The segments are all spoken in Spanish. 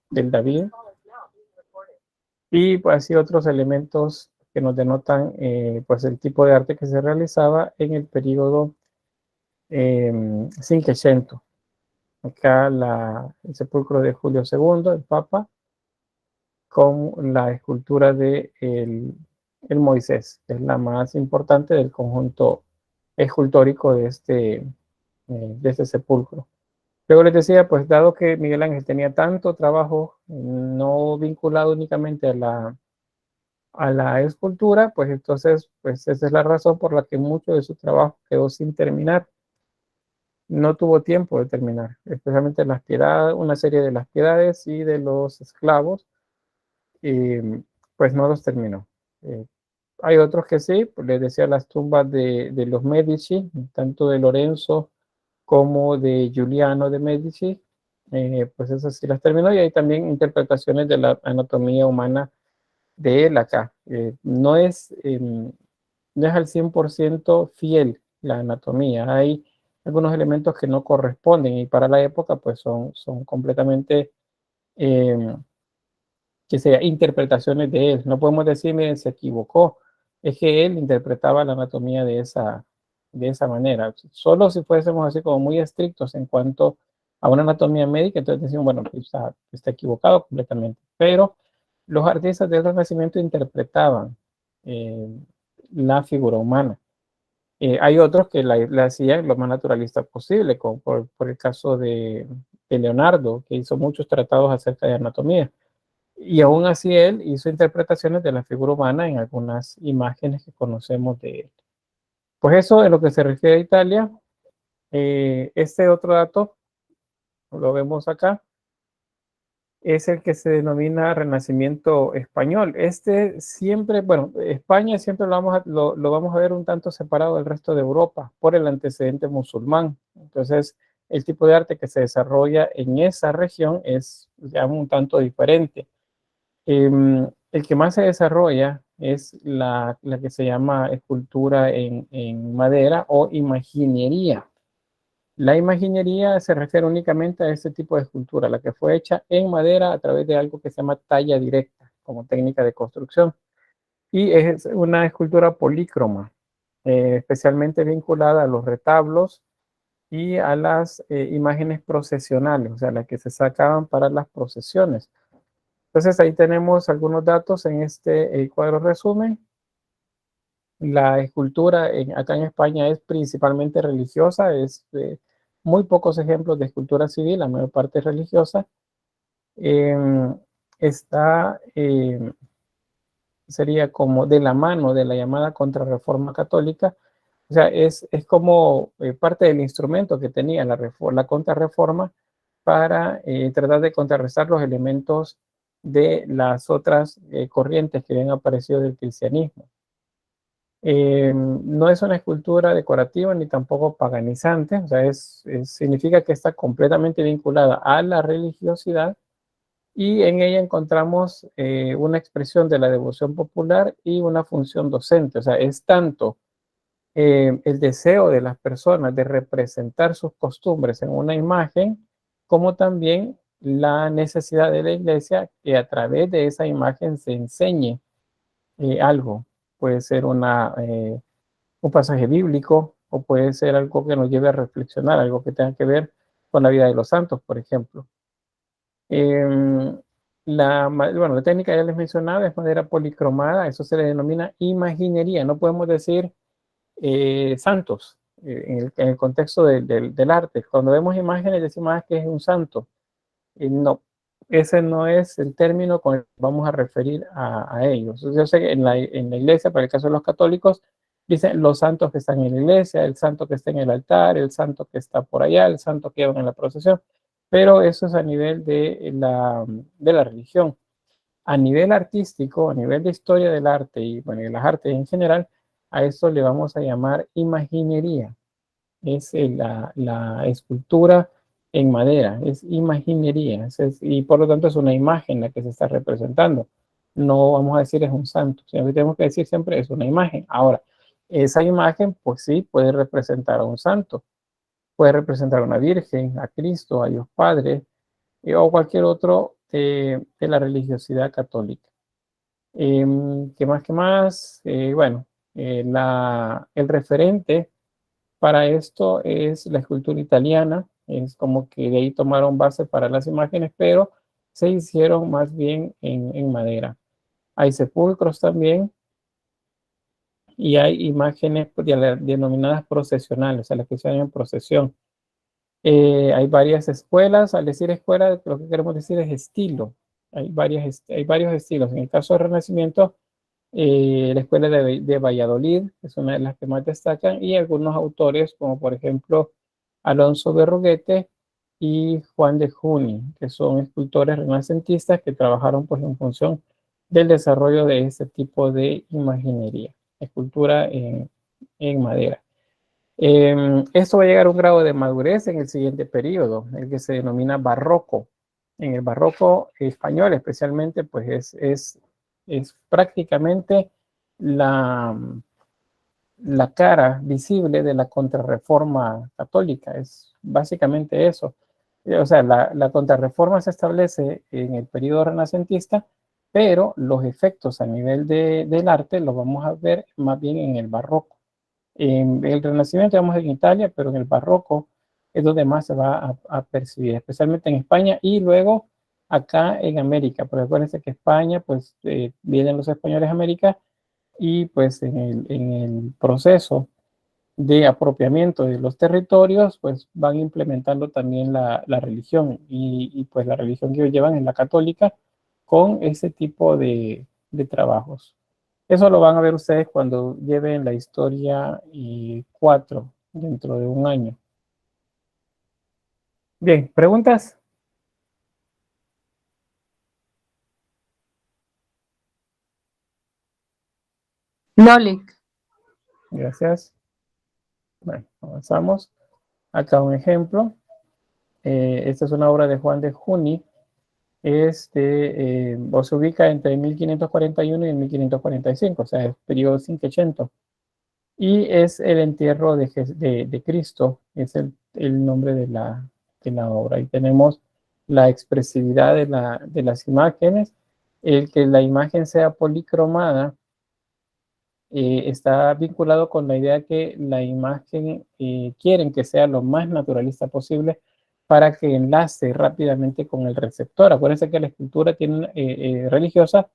del David. Y pues así otros elementos que nos denotan pues el tipo de arte que se realizaba en el periodo Cinquecento. Acá el sepulcro de Julio II, el Papa, con la escultura de el Moisés, que es la más importante del conjunto escultórico de este sepulcro. Luego les decía, pues dado que Miguel Ángel tenía tanto trabajo no vinculado únicamente a la escultura, pues entonces, pues esa es la razón por la que mucho de su trabajo quedó sin terminar. No tuvo tiempo de terminar, especialmente las piedades, una serie de las piedades y de los esclavos, y pues no los terminó. Eh, Hay otros que sí, pues les decía las tumbas de los Medici, tanto de Lorenzo como de Giuliano de Medici, pues esas sí las terminó, y hay también interpretaciones de la anatomía humana de él acá. No es al 100% fiel la anatomía, hay algunos elementos que no corresponden y para la época pues son completamente eh, que sea interpretaciones de él. No podemos decir, miren, se equivocó. Es que él interpretaba la anatomía de esa manera. Solo si fuésemos así como muy estrictos en cuanto a una anatomía médica, entonces decimos, bueno, está equivocado completamente. Pero los artistas del Renacimiento interpretaban eh, la figura humana. Hay otros que la hacían lo más naturalista posible, como por el caso de Leonardo, que hizo muchos tratados acerca de anatomía. Y aún así él hizo interpretaciones de la figura humana en algunas imágenes que conocemos de él. Pues eso en lo que se refiere a Italia. Este otro dato, lo vemos acá, es el que se denomina Renacimiento español. Este siempre, bueno, España siempre lo vamos a ver un tanto separado del resto de Europa por el antecedente musulmán. Entonces, el tipo de arte que se desarrolla en esa región es ya un tanto diferente. El que más se desarrolla es la que se llama escultura en madera o imaginería. La imaginería se refiere únicamente a este tipo de escultura, la que fue hecha en madera a través de algo que se llama talla directa, como técnica de construcción. Y es una escultura polícroma, especialmente vinculada a los retablos y a las imágenes procesionales, o sea, las que se sacaban para las procesiones. Entonces ahí tenemos algunos datos en este cuadro resumen. La escultura acá en España es principalmente religiosa, muy pocos ejemplos de escultura civil, la mayor parte es religiosa. Eh, Sería como de la mano de la llamada Contrarreforma Católica, o sea, es como parte del instrumento que tenía la Contrarreforma para tratar de contrarrestar los elementos de las otras corrientes que habían aparecido del cristianismo. No es una escultura decorativa ni tampoco paganizante, o sea, significa que está completamente vinculada a la religiosidad y en ella encontramos una expresión de la devoción popular y una función docente, o sea, es tanto el deseo de las personas de representar sus costumbres en una imagen, como también la necesidad de la iglesia que a través de esa imagen se enseñe algo. Puede ser un pasaje bíblico o puede ser algo que nos lleve a reflexionar, algo que tenga que ver con la vida de los santos, por ejemplo. Bueno, la técnica ya les mencionaba, es madera policromada, eso se le denomina imaginería. No podemos decir santos en el contexto del arte. Cuando vemos imágenes decimos que es un santo. No, ese no es el término con el que vamos a referir a ellos. Yo sé que en la iglesia, para el caso de los católicos, dicen los santos que están en la iglesia, el santo que está en el altar, el santo que está por allá, el santo que llevan en la procesión, pero eso es a nivel de la religión. A nivel artístico, a nivel de historia del arte y bueno, de las artes en general, a eso le vamos a llamar imaginería. Es la escultura en madera, es imaginería, y por lo tanto es una imagen la que se está representando. No vamos a decir es un santo, sino que tenemos que decir siempre es una imagen. Ahora, esa imagen, pues sí, puede representar a un santo, puede representar a una virgen, a Cristo, a Dios Padre, o cualquier otro de la religiosidad católica. ¿Qué más? ¿Qué más? Bueno, el referente para esto es la escultura italiana. Es como que de ahí tomaron base para las imágenes, pero se hicieron más bien en madera. Hay sepulcros también y hay imágenes denominadas procesionales, o sea, las que se llaman en procesión. Hay varias escuelas. Al decir escuela, lo que queremos decir es estilo. Hay varios estilos. En el caso del Renacimiento, la escuela de Valladolid es una de las que más destacan, y algunos autores, como por ejemplo Alonso Berruguete y Juan de Juni, que son escultores renacentistas que trabajaron pues en función del desarrollo de este tipo de imaginería, escultura en madera. Esto va a llegar a un grado de madurez en el siguiente periodo, el que se denomina barroco. En el barroco español especialmente, pues es prácticamente la, la cara visible de la contrarreforma católica, es básicamente eso. O sea, la contrarreforma se establece en el periodo renacentista, pero los efectos a nivel del arte los vamos a ver más bien en el barroco. En el Renacimiento, digamos, en Italia, pero en el Barroco es donde más se va a percibir, especialmente en España y luego acá en América. Porque acuérdense que España, pues vienen los españoles a América, y pues en el proceso de apropiamiento de los territorios, pues van implementando también la religión, y pues la religión que ellos llevan es la católica con ese tipo de trabajos. Eso lo van a ver ustedes cuando lleven la historia 4 dentro de un año. Bien, ¿preguntas? Lolic. Gracias. Bueno, avanzamos. Acá un ejemplo. Esta es una obra de Juan de Juni. O se ubica entre 1541 y 1545, o sea, es periodo 580. Y es el entierro de Cristo, es el nombre de la obra. Y tenemos la expresividad de las imágenes. El que la imagen sea policromada está vinculado con la idea que la imagen quieren que sea lo más naturalista posible para que enlace rápidamente con el receptor. Acuérdense que la escultura religiosa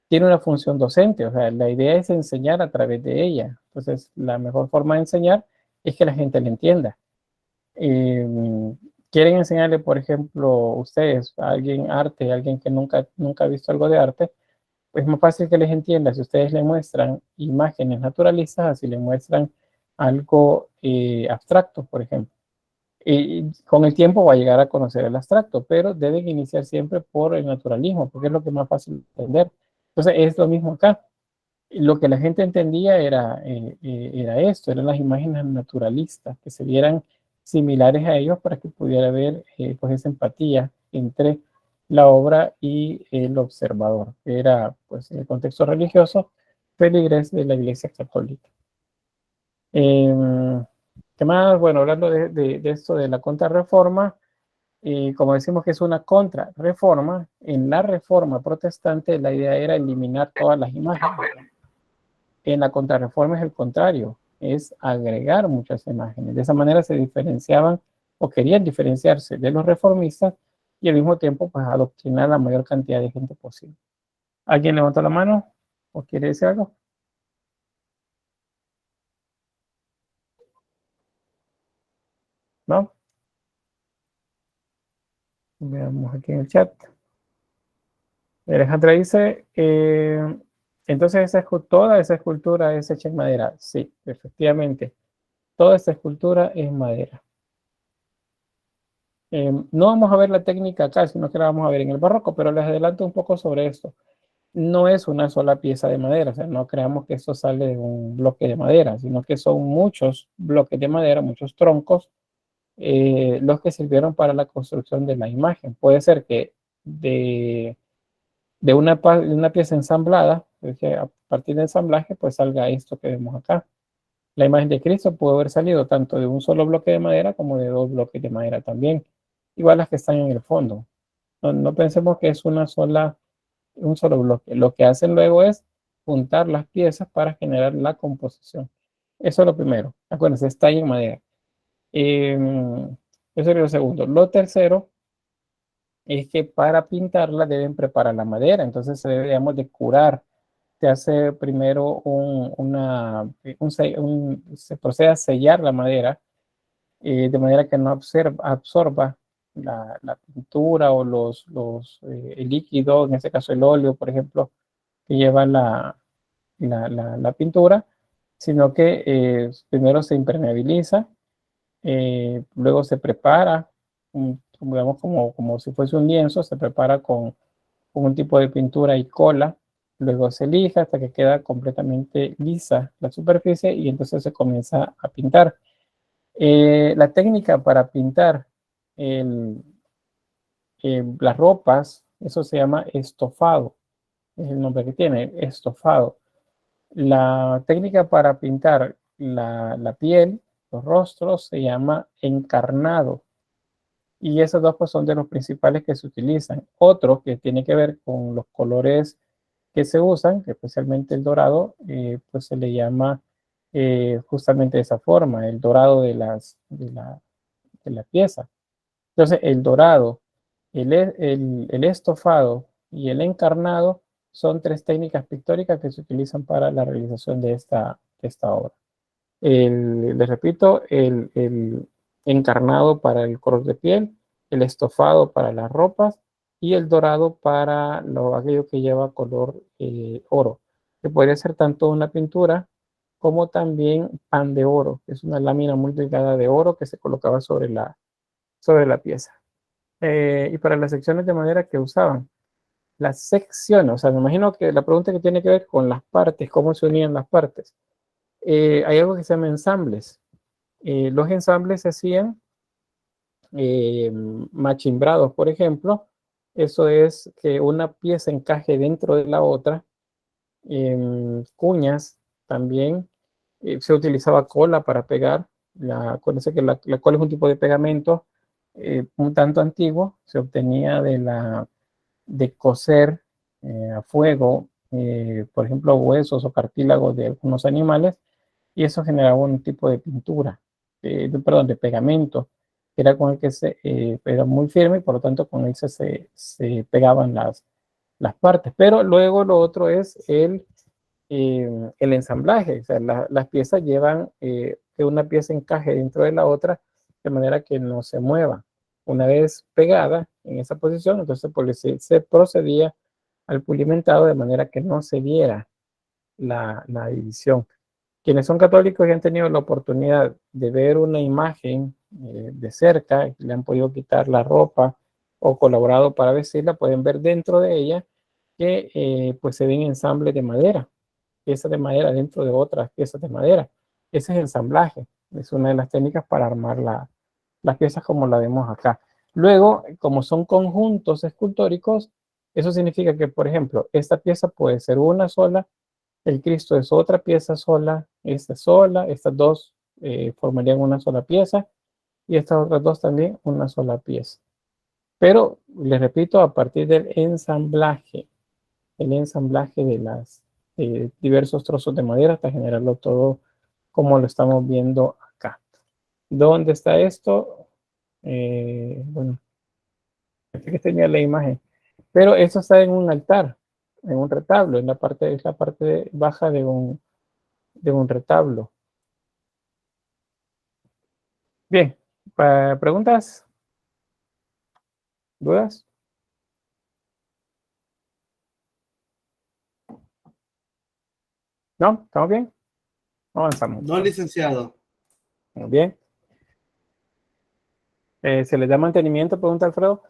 tiene una función docente, o sea, la idea es enseñar a través de ella. Entonces, la mejor forma de enseñar es que la gente la entienda. Eh, Quieren enseñarle, por ejemplo, ustedes a alguien arte, a alguien que nunca ha visto algo de arte, pues es más fácil que les entienda si ustedes le muestran imágenes naturalistas, así le muestran algo abstracto, por ejemplo. Y con el tiempo va a llegar a conocer el abstracto, pero deben iniciar siempre por el naturalismo, porque es lo que es más fácil de entender. Entonces, es lo mismo acá. Lo que la gente entendía era esto, eran las imágenes naturalistas, que se vieran similares a ellos para que pudiera haber pues esa empatía entre la obra y el observador. Era, pues, en el contexto religioso, feligres de la Iglesia Católica. ¿Qué más? Bueno, hablando de esto de la contrarreforma, como decimos que es una contrarreforma, en la reforma protestante la idea era eliminar todas las imágenes. En la contrarreforma es el contrario, es agregar muchas imágenes. De esa manera se diferenciaban o querían diferenciarse de los reformistas, y al mismo tiempo pues adoctrinar a la mayor cantidad de gente posible. ¿Alguien levantó la mano o quiere decir algo? ¿No? Veamos aquí en el chat. Alejandra dice, entonces toda esa escultura es hecha en madera. Sí, efectivamente, toda esta escultura es madera. No vamos a ver la técnica acá, sino que la vamos a ver en el barroco, pero les adelanto un poco sobre esto. No es una sola pieza de madera, o sea, no creamos que esto sale de un bloque de madera, sino que son muchos bloques de madera, muchos troncos, los que sirvieron para la construcción de la imagen. Puede ser que de una pieza ensamblada, es que a partir de ensamblaje, pues salga esto que vemos acá. La imagen de Cristo pudo haber salido tanto de un solo bloque de madera como de dos bloques de madera también, igual las que están en el fondo. no pensemos que es un solo bloque. Lo que hacen luego es juntar las piezas para generar la composición. Eso es lo primero. Acuérdense, está en madera. Eso sería lo segundo. Lo tercero es que para pintarla deben preparar la madera. Entonces se debe, digamos, de curar. Se hace primero se procede a sellar la madera de manera que no absorba la pintura o el líquido, en este caso el óleo, por ejemplo, que lleva la pintura, sino que primero se impermeabiliza, luego se prepara, digamos como si fuese un lienzo, se prepara con un tipo de pintura y cola, luego se lija hasta que queda completamente lisa la superficie y entonces se comienza a pintar. La técnica para pintar las ropas, eso se llama estofado, es el nombre que tiene, estofado. La técnica para pintar la piel, los rostros, se llama encarnado. Y esos dos pues, son de los principales que se utilizan. Otro que tiene que ver con los colores que se usan, especialmente el dorado, pues se le llama justamente de esa forma, el dorado de la pieza. Entonces, el dorado, el estofado y el encarnado son tres técnicas pictóricas que se utilizan para la realización de esta obra. Les repito, el encarnado para el color de piel, el estofado para las ropas y el dorado para aquello que lleva color oro, que podría ser tanto una pintura como también pan de oro, que es una lámina muy delgada de oro que se colocaba sobre la pieza. Y para las secciones de madera que usaban, las secciones, o sea, me imagino que la pregunta que tiene que ver con las partes, cómo se unían las partes. Hay algo que se llama ensambles. Los ensambles se hacían machimbrados, por ejemplo. Eso es que una pieza encaje dentro de la otra. Cuñas también. Se utilizaba cola para pegar. Acuérdense que la cola es un tipo de pegamento un tanto antiguo. Se obtenía de coser a fuego, por ejemplo, huesos o cartílagos de algunos animales, y eso generaba un tipo de pintura, perdón, de pegamento, que era con el que era muy firme y por lo tanto con él se pegaban las partes. Pero luego lo otro es el ensamblaje, o sea, las piezas llevan que una pieza encaje dentro de la otra de manera que no se mueva. Una vez pegada en esa posición, entonces pues, se procedía al pulimentado de manera que no se viera la división. Quienes son católicos y han tenido la oportunidad de ver una imagen de cerca, le han podido quitar la ropa o colaborado para vestirla, pueden ver dentro de ella que pues se ven ensambles de madera, piezas de madera dentro de otras piezas de madera. Ese es ensamblaje, es una de las técnicas para armar las piezas como la vemos acá. Luego, como son conjuntos escultóricos, eso significa que, por ejemplo, esta pieza puede ser una sola, el Cristo es otra pieza sola, estas dos formarían una sola pieza y estas otras dos también una sola pieza. Pero, les repito, a partir del ensamblaje, el ensamblaje de las diversos trozos de madera hasta generarlo todo como lo estamos viendo acá. ¿Dónde está esto? Bueno, que tenía la imagen, pero esto está en un altar, en un retablo, es la parte baja de un retablo. Bien, ¿preguntas? ¿Dudas? ¿No? ¿Estamos bien? Avanzamos. No, licenciado. Muy bien. ¿Se les da mantenimiento? Pregunta Alfredo.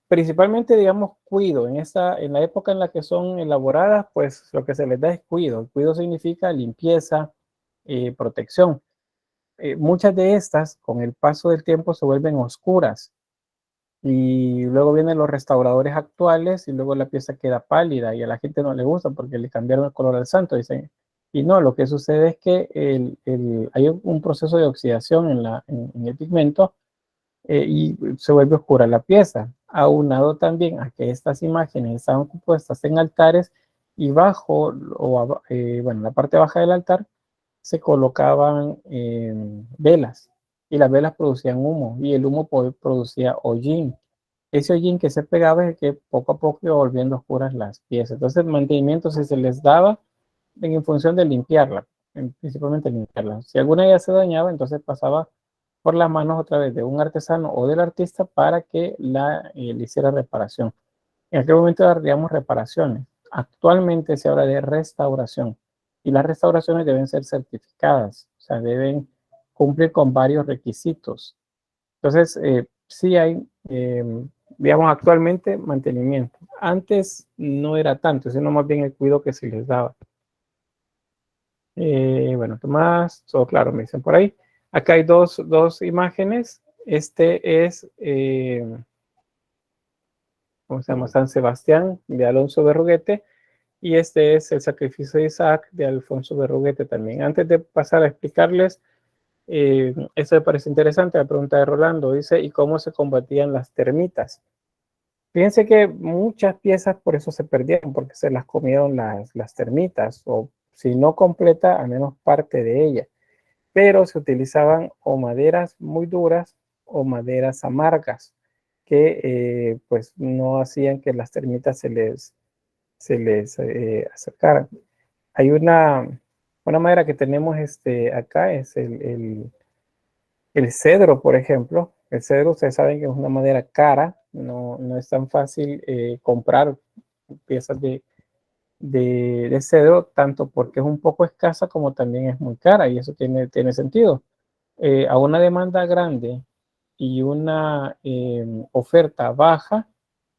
Principalmente, digamos, cuido. En la época en la que son elaboradas, pues lo que se les da es cuido. El cuido significa limpieza, protección. Muchas de estas, con el paso del tiempo, se vuelven oscuras. Y luego vienen los restauradores actuales y luego la pieza queda pálida y a la gente no le gusta porque le cambiaron el color al santo. Dicen, y no, lo que sucede es que hay un proceso de oxidación en el pigmento y se vuelve oscura la pieza. aunado también a que estas imágenes estaban compuestas en altares y bajo, bueno, en la parte baja del altar se colocaban velas y las velas producían humo y el humo producía hollín. Ese hollín que se pegaba es el que poco a poco iba volviendo oscuras las piezas. Entonces el mantenimiento se les daba en función de limpiarla, principalmente limpiarla. Si alguna ya se dañaba, entonces pasaba por las manos otra vez de un artesano o del artista para que le hiciera reparación. En aquel momento haríamos reparaciones. Actualmente se habla de restauración y las restauraciones deben ser certificadas, o sea, deben cumplir con varios requisitos. Entonces, sí hay, digamos, actualmente mantenimiento. Antes no era tanto, sino más bien el cuidado que se les daba. Bueno, Tomás, todo claro, me dicen por ahí. Acá hay dos imágenes. Este es, ¿cómo se llama? San Sebastián de Alonso Berruguete. Y este es el sacrificio de Isaac de Alfonso Berruguete también. Antes de pasar a explicarles, esto me parece interesante, la pregunta de Rolando. Dice, ¿y cómo se combatían las termitas? Fíjense que muchas piezas por eso se perdieron, porque se las comieron las termitas, o si no completa, al menos parte de ella. Pero se utilizaban o maderas muy duras o maderas amargas, que pues no hacían que las termitas se les acercaran. Hay una madera que tenemos acá, es el cedro, por ejemplo. El cedro, ustedes saben que es una madera cara, no es tan fácil comprar piezas de cedro, tanto porque es un poco escasa como también es muy cara, y eso tiene sentido. A una demanda grande y una oferta baja,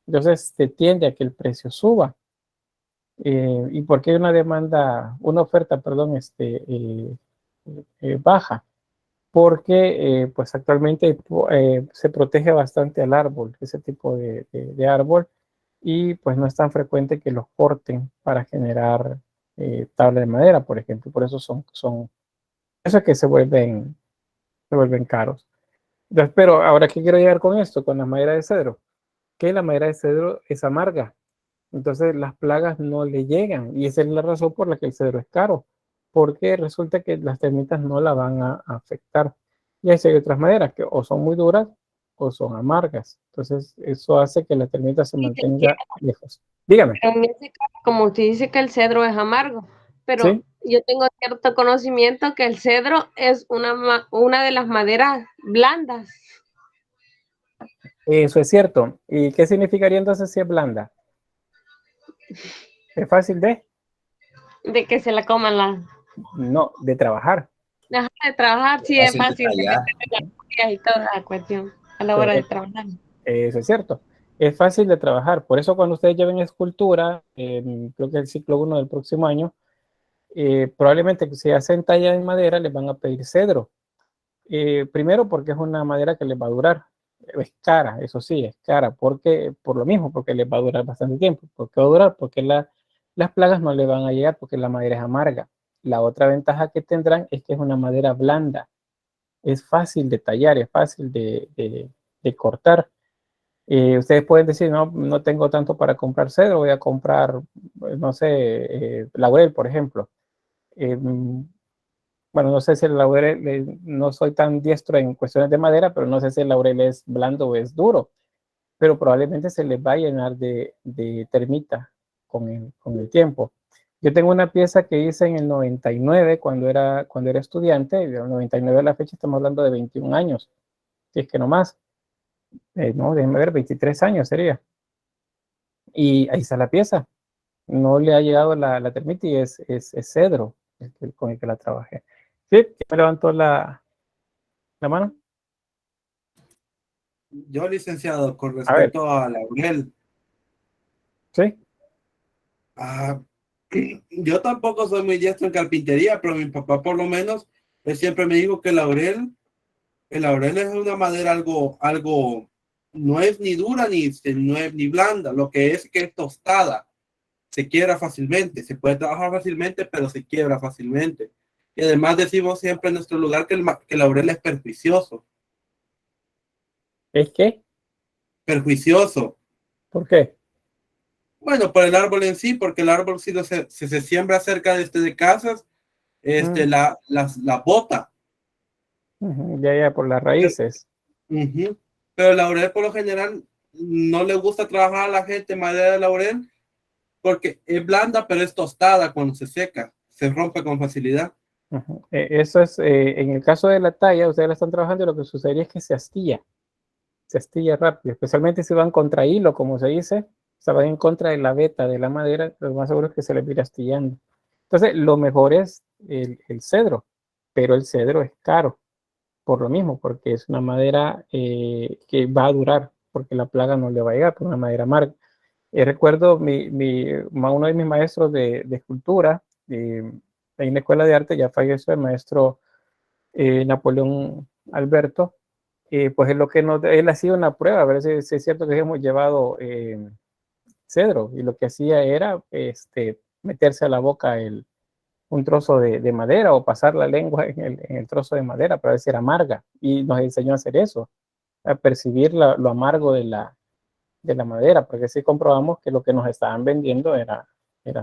entonces se tiende a que el precio suba. ¿Y por qué una oferta, perdón, baja? Porque pues actualmente se protege bastante al árbol, ese tipo de árbol, y pues no es tan frecuente que los corten para generar tabla de madera, por ejemplo. Por eso eso es que se vuelven caros. Entonces, pero ahora, ¿qué quiero llegar con esto? Con la madera de cedro. Que la madera de cedro es amarga. Entonces las plagas no le llegan y esa es la razón por la que el cedro es caro, porque resulta que las termitas no la van a afectar. Y hay otras maderas que o son muy duras o son amargas. Entonces eso hace que la termita se Dice mantenga lejos. Dígame, pero en ese caso, como usted dice que el cedro es amargo, pero ¿sí? yo tengo cierto conocimiento que el cedro es una de las maderas blandas, Eso es cierto. ¿Y qué significaría entonces si es blanda? ¿Es fácil de? de que se la coman las No, de trabajar. de trabajar, sí es Fácil de fácil de tallar. meterle las costillas y toda la cuestión a la hora de Correcto. trabajar. Eso es cierto. Es fácil de trabajar. Por eso cuando ustedes lleven escultura, creo que el ciclo 1 del próximo año, probablemente si hacen talla en madera les van a pedir cedro. Primero porque es una madera que les va a durar. Es cara, eso sí, es cara. Por lo mismo, porque les va a durar bastante tiempo. ¿Por qué va a durar? Porque las plagas no le van a llegar porque la madera es amarga. La otra ventaja que tendrán es que es una madera blanda. Es fácil de tallar, es fácil de cortar. Ustedes pueden decir, no, no tengo tanto para comprar cedro, voy a comprar, no sé, laurel, por ejemplo. Bueno, no sé si el laurel, no soy tan diestro en cuestiones de madera, pero no sé si el laurel es blando o es duro, pero probablemente se les va a llenar de termita con el tiempo. Yo tengo una pieza que hice en el 99 cuando era estudiante, en el 99 a la fecha estamos hablando de 21 años, si es que no más, no, déjenme ver, 23 años sería. Y ahí está la pieza. No le ha llegado la termita y es cedro con el que la trabajé. ¿Sí? ¿Me levantó la mano? Yo, licenciado, con A ver, respecto a laurel, ¿sí? ah, yo tampoco soy muy diestro en carpintería, pero mi papá por lo menos, él siempre me dijo que el laurel es una madera algo, no es ni dura no es ni blanda, lo que es tostada, se quiebra fácilmente, se puede trabajar fácilmente, pero se quiebra fácilmente. Y además decimos siempre en nuestro lugar que el laurel es perjuicioso. ¿Es que? perjuicioso. ¿Por qué? Bueno, por el árbol en sí, porque el árbol si se siembra cerca de casas, Mm, la bota. ujú, ya, por las Pero, raíces. ujú. Pero el laurel por lo general no le gusta trabajar a la gente madera de laurel porque es blanda, pero es tostada cuando se seca, se rompe con facilidad. Ujú. Eso es, en el caso de la talla, ustedes la están trabajando y lo que sucedería es que se astilla rápido, especialmente si van contra hilo, como se dice, o sea, van en contra de la veta de la madera, lo más seguro es que se les vaya astillando. Entonces, lo mejor es el cedro, pero el cedro es caro, por lo mismo, porque es una madera que va a durar, porque la plaga no le va a llegar, por una madera amarga. Recuerdo uno de mis maestros de escultura, ahí en la escuela de arte, ya falleció el maestro Napoleón Alberto, pues es lo que él hacía una prueba, a ver si es cierto que hemos llevado cedro, y lo que hacía era meterse a la boca un trozo de madera o pasar la lengua en el trozo de madera para ver si era amarga, y nos enseñó a hacer eso, a percibir lo amargo de la madera, porque sí comprobamos que lo que nos estaban vendiendo era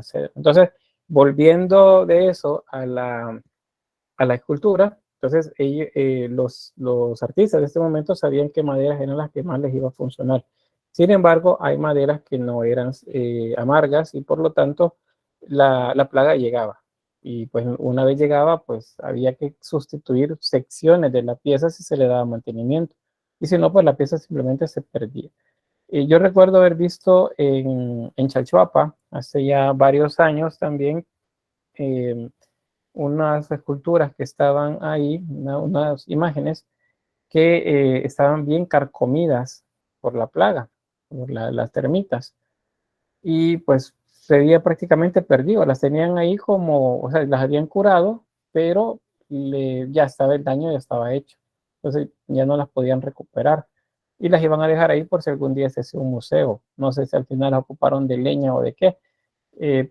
cedro. Entonces, volviendo de eso a la escultura, entonces los artistas de este momento sabían qué maderas eran las que más les iba a funcionar. Sin embargo, hay maderas que no eran amargas y por lo tanto la plaga llegaba. Y pues una vez llegaba, pues había que sustituir secciones de la pieza si se le daba mantenimiento. Y si no, pues la pieza simplemente se perdía. Yo recuerdo haber visto en Chalchuapa, hace ya varios años también, eh, unas esculturas que estaban ahí, unas imágenes que estaban bien carcomidas por la plaga, por las termitas. Y pues se había prácticamente perdido, las tenían ahí como, o sea, las habían curado, pero ya estaba el daño, ya estaba hecho. Entonces ya no las podían recuperar. Y las iban a dejar ahí por si algún día se hacía un museo. No sé si al final las ocuparon de leña o de qué,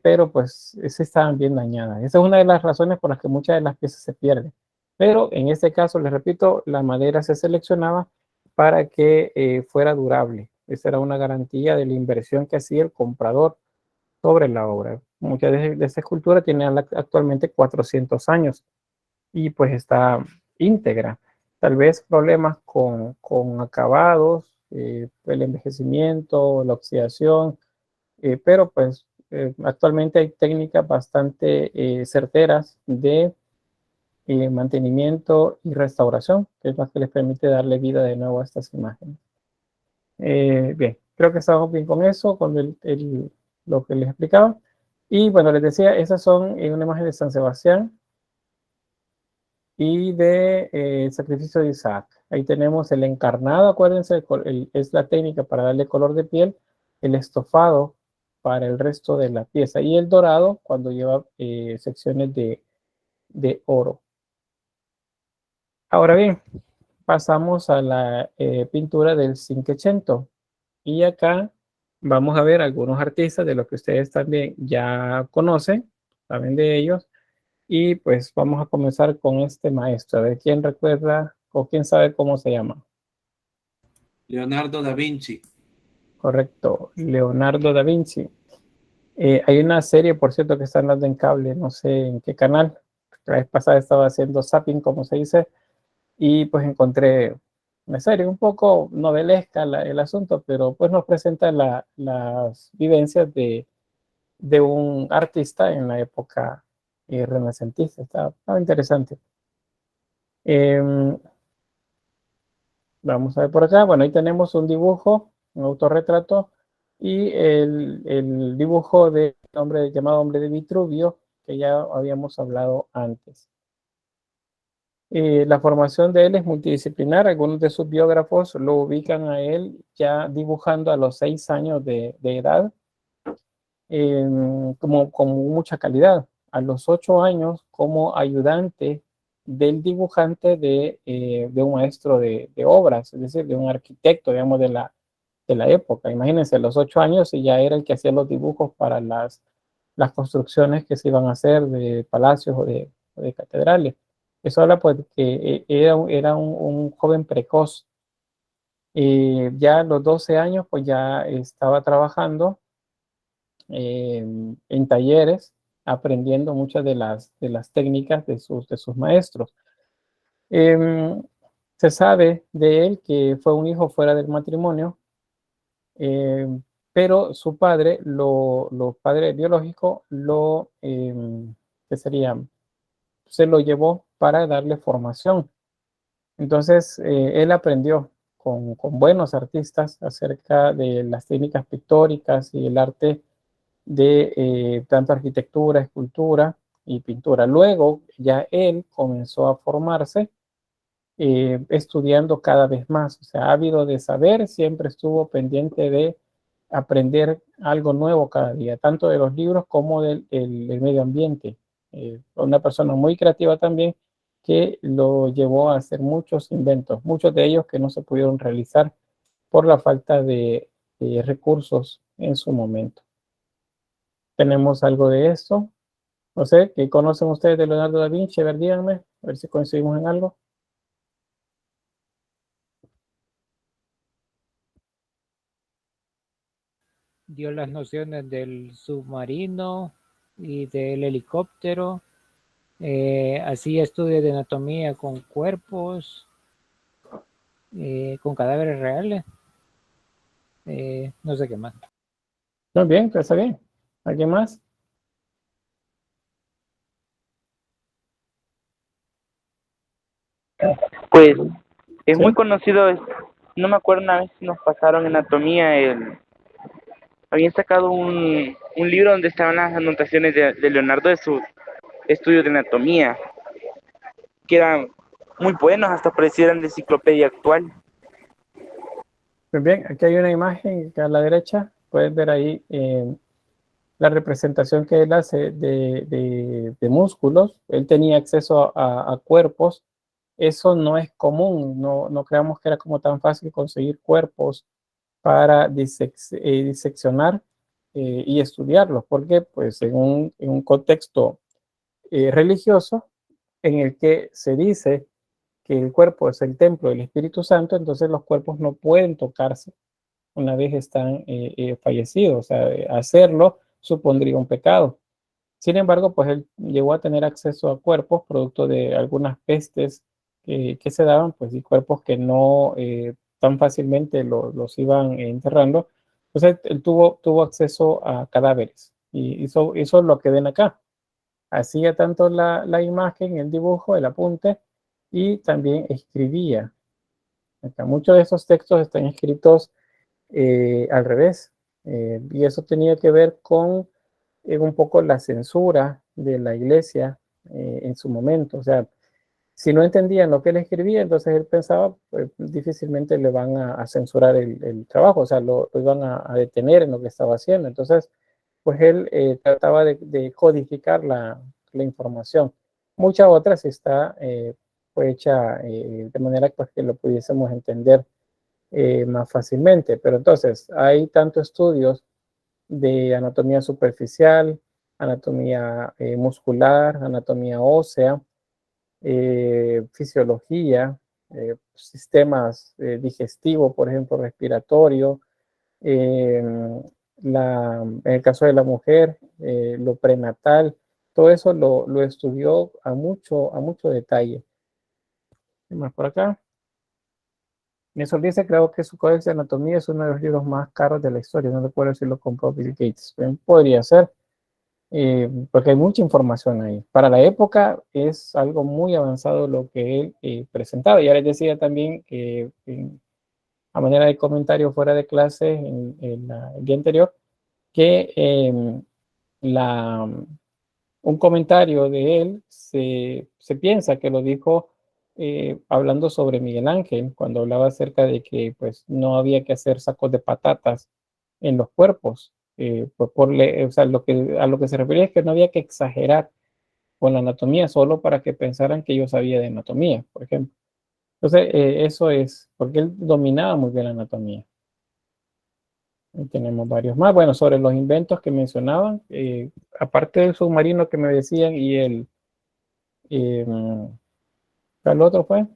pero pues se estaban bien dañadas. Esa es una de las razones por las que muchas de las piezas se pierden. Pero en este caso, les repito, la madera se seleccionaba para que fuera durable. Esa era una garantía de la inversión que hacía el comprador sobre la obra. Muchas de esa escultura tiene actualmente 400 años y pues está íntegra. Tal vez problemas con acabados, el envejecimiento, la oxidación, pero pues actualmente hay técnicas bastante certeras de mantenimiento y restauración, que es lo que les permite darle vida de nuevo a estas imágenes. Bien, creo que estamos bien con eso, con lo que les explicaba. Y bueno, les decía, esas son una imagen de San Sebastián y de sacrificio de Isaac. Ahí tenemos el encarnado, acuérdense, es la técnica para darle color de piel, el estofado para el resto de la pieza y el dorado cuando lleva secciones de oro. Ahora bien, pasamos a la pintura del Cinquecento y acá vamos a ver algunos artistas de los que ustedes también ya conocen, saben de ellos. Y pues vamos a comenzar con este maestro. A ver quién recuerda o quién sabe cómo se llama. Leonardo da Vinci. Correcto, Leonardo da Vinci. Hay una serie, por cierto, que está dando en cable, no sé en qué canal. La vez pasada estaba haciendo zapping, como se dice, y pues encontré una serie un poco novelesca el asunto, pero pues nos presenta las vivencias de un artista en la época renacentista. Estaba interesante. Eh, Vamos a ver por acá. Bueno, ahí tenemos un dibujo, un autorretrato y el dibujo de hombre llamado Hombre de Vitruvio, que ya habíamos hablado antes. La formación de él es multidisciplinar. Algunos de sus biógrafos lo ubican a él ya dibujando a los 6 años de edad, como mucha calidad. A los 8 años, como ayudante del dibujante de un maestro de obras, es decir, de un arquitecto, digamos, de la época. Imagínense, a los 8 años y ya era el que hacía los dibujos para las construcciones que se iban a hacer de palacios o de catedrales. Eso habla pues que era un joven precoz Ya a los 12 años, pues ya estaba trabajando en talleres, aprendiendo muchas de las técnicas de sus maestros. Em, Se sabe de él que fue un hijo fuera del matrimonio, pero su padre, los padres biológicos, ¿qué sería? Se lo llevó para darle formación. Entonces, él aprendió con buenos artistas acerca de las técnicas pictóricas y el arte de tanto arquitectura, escultura y pintura. Luego, ya él comenzó a formarse estudiando cada vez más. O sea, ávido de saber, siempre estuvo pendiente de aprender algo nuevo cada día, tanto de los libros como del medio ambiente. Una persona muy creativa también que lo llevó a hacer muchos inventos, muchos de ellos que no se pudieron realizar por la falta de recursos en su momento. Tenemos algo de esto. No sé, ¿qué conocen ustedes de Leonardo da Vinci? A ver, díganme, a ver si coincidimos en algo. Dio las nociones del submarino y del helicóptero. Hacía estudios de anatomía con cuerpos, con cadáveres reales. No sé qué más. Muy bien, pues está bien. ¿Alguien más? Pues es Sí. muy conocido, no me acuerdo una vez si nos pasaron anatomía, habían sacado un libro donde estaban las anotaciones de Leonardo de sus estudios de anatomía, que eran muy buenos, hasta parecieran de enciclopedia actual. Pues bien, aquí hay una imagen que a la derecha puedes ver ahí la representación que él hace de músculos. Él tenía acceso a cuerpos. Eso no es común, no creamos que era como tan fácil conseguir cuerpos para diseccionar y estudiarlos, porque pues en un contexto religioso en el que se dice que el cuerpo es el templo del Espíritu Santo, entonces los cuerpos no pueden tocarse una vez están fallecidos. O sea, hacerlo supondría un pecado. Sin embargo, pues él llegó a tener acceso a cuerpos producto de algunas pestes que se daban, pues y cuerpos que no tan fácilmente los iban enterrando. Entonces él tuvo acceso a cadáveres y hizo lo que ven acá. Hacía tanto la imagen, el dibujo, el apunte y también escribía. Acá, muchos de esos textos están escritos al revés. Y eso tenía que ver con un poco la censura de la iglesia en su momento. O sea, si no entendían lo que él escribía, entonces él pensaba, pues difícilmente le van a censurar el trabajo, o sea, lo iban a detener en lo que estaba haciendo. Entonces, pues él trataba de codificar la información. Muchas otras está fue hecha de manera pues, que lo pudiésemos entender más fácilmente. Pero entonces, hay tanto estudios de anatomía superficial, anatomía muscular, anatomía ósea, fisiología, sistemas digestivos, por ejemplo, respiratorio, eh, en el caso de la mujer, lo prenatal, todo eso lo estudió a mucho detalle. ¿Qué más por acá? Eso dice, creo que su Códex de Anatomía es uno de los libros más caros de la historia. No recuerdo si lo compró Bill Gates. Podría ser, porque hay mucha información ahí. Para la época es algo muy avanzado lo que él presentaba. Ya les decía también que a manera de comentario fuera de clase el día anterior, que la, un comentario de él se piensa que lo dijo hablando sobre Miguel Ángel, cuando hablaba acerca de que pues no había que hacer sacos de patatas en los cuerpos. Pues o sea, a lo que se refería es que no había que exagerar con la anatomía solo para que pensaran que yo sabía de anatomía, por ejemplo. Entonces, eso es, porque él dominaba muy bien la anatomía. Y tenemos varios más. Bueno, sobre los inventos que mencionaban, aparte del submarino que me decían y ¿cuál otro fue?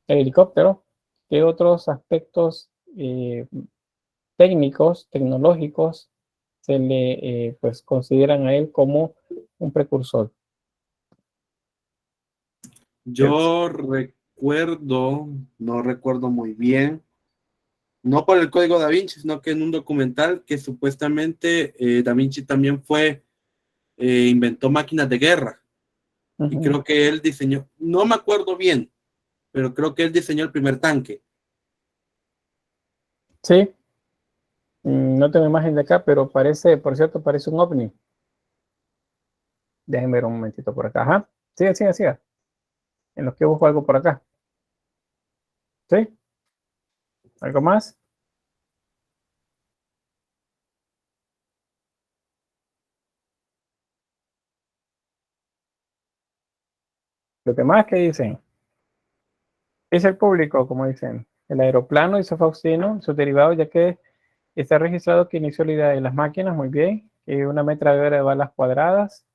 El helicóptero. ¿qué otros aspectos técnicos, tecnológicos, se le pues consideran a él como un precursor? Yo recuerdo, no recuerdo muy bien, no por el código Da Vinci, sino que en un documental que supuestamente Da Vinci también inventó máquinas de guerra. Y creo que él diseñó, no me acuerdo bien, pero creo que él diseñó el primer tanque. Sí, no tengo imagen de acá, pero parece, por cierto, parece un ovni. Déjenme ver un momentito por acá. Ajá, siga, siga, siga. En lo que busco algo por acá. ¿Sí? ¿Algo más? Lo que más que dicen. Es el público, como dicen. El aeroplano, dice Faustino, su derivado, ya que está registrado que inició la idea de las máquinas, muy bien. Una ametralladora de balas cuadradas.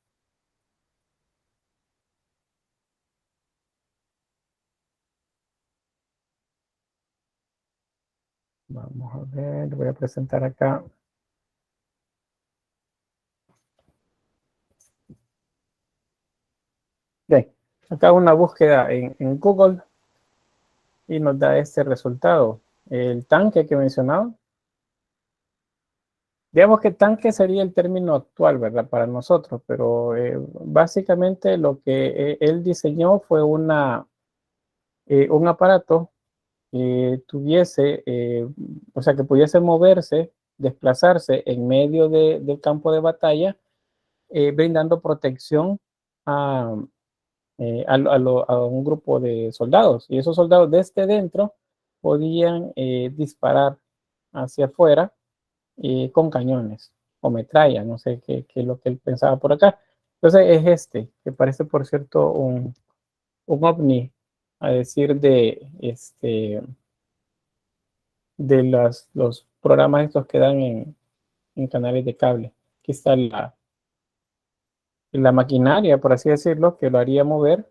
Vamos a ver, voy a presentar acá. Bien, acá una búsqueda en Google y nos da este resultado. El tanque que mencionaba. Digamos que tanque sería el término actual, ¿verdad? Para nosotros, pero básicamente lo que él diseñó fue un aparato que tuviese, o sea, que pudiese moverse, desplazarse en medio del campo de batalla, brindando protección a, a un grupo de soldados. Y esos soldados desde dentro podían disparar hacia afuera con cañones o metralla, no sé qué es lo que él pensaba por acá. Entonces es este, que parece por cierto un ovni, a decir de los programas estos que dan en canales de cable. Aquí está la maquinaria, por así decirlo, que lo haría mover.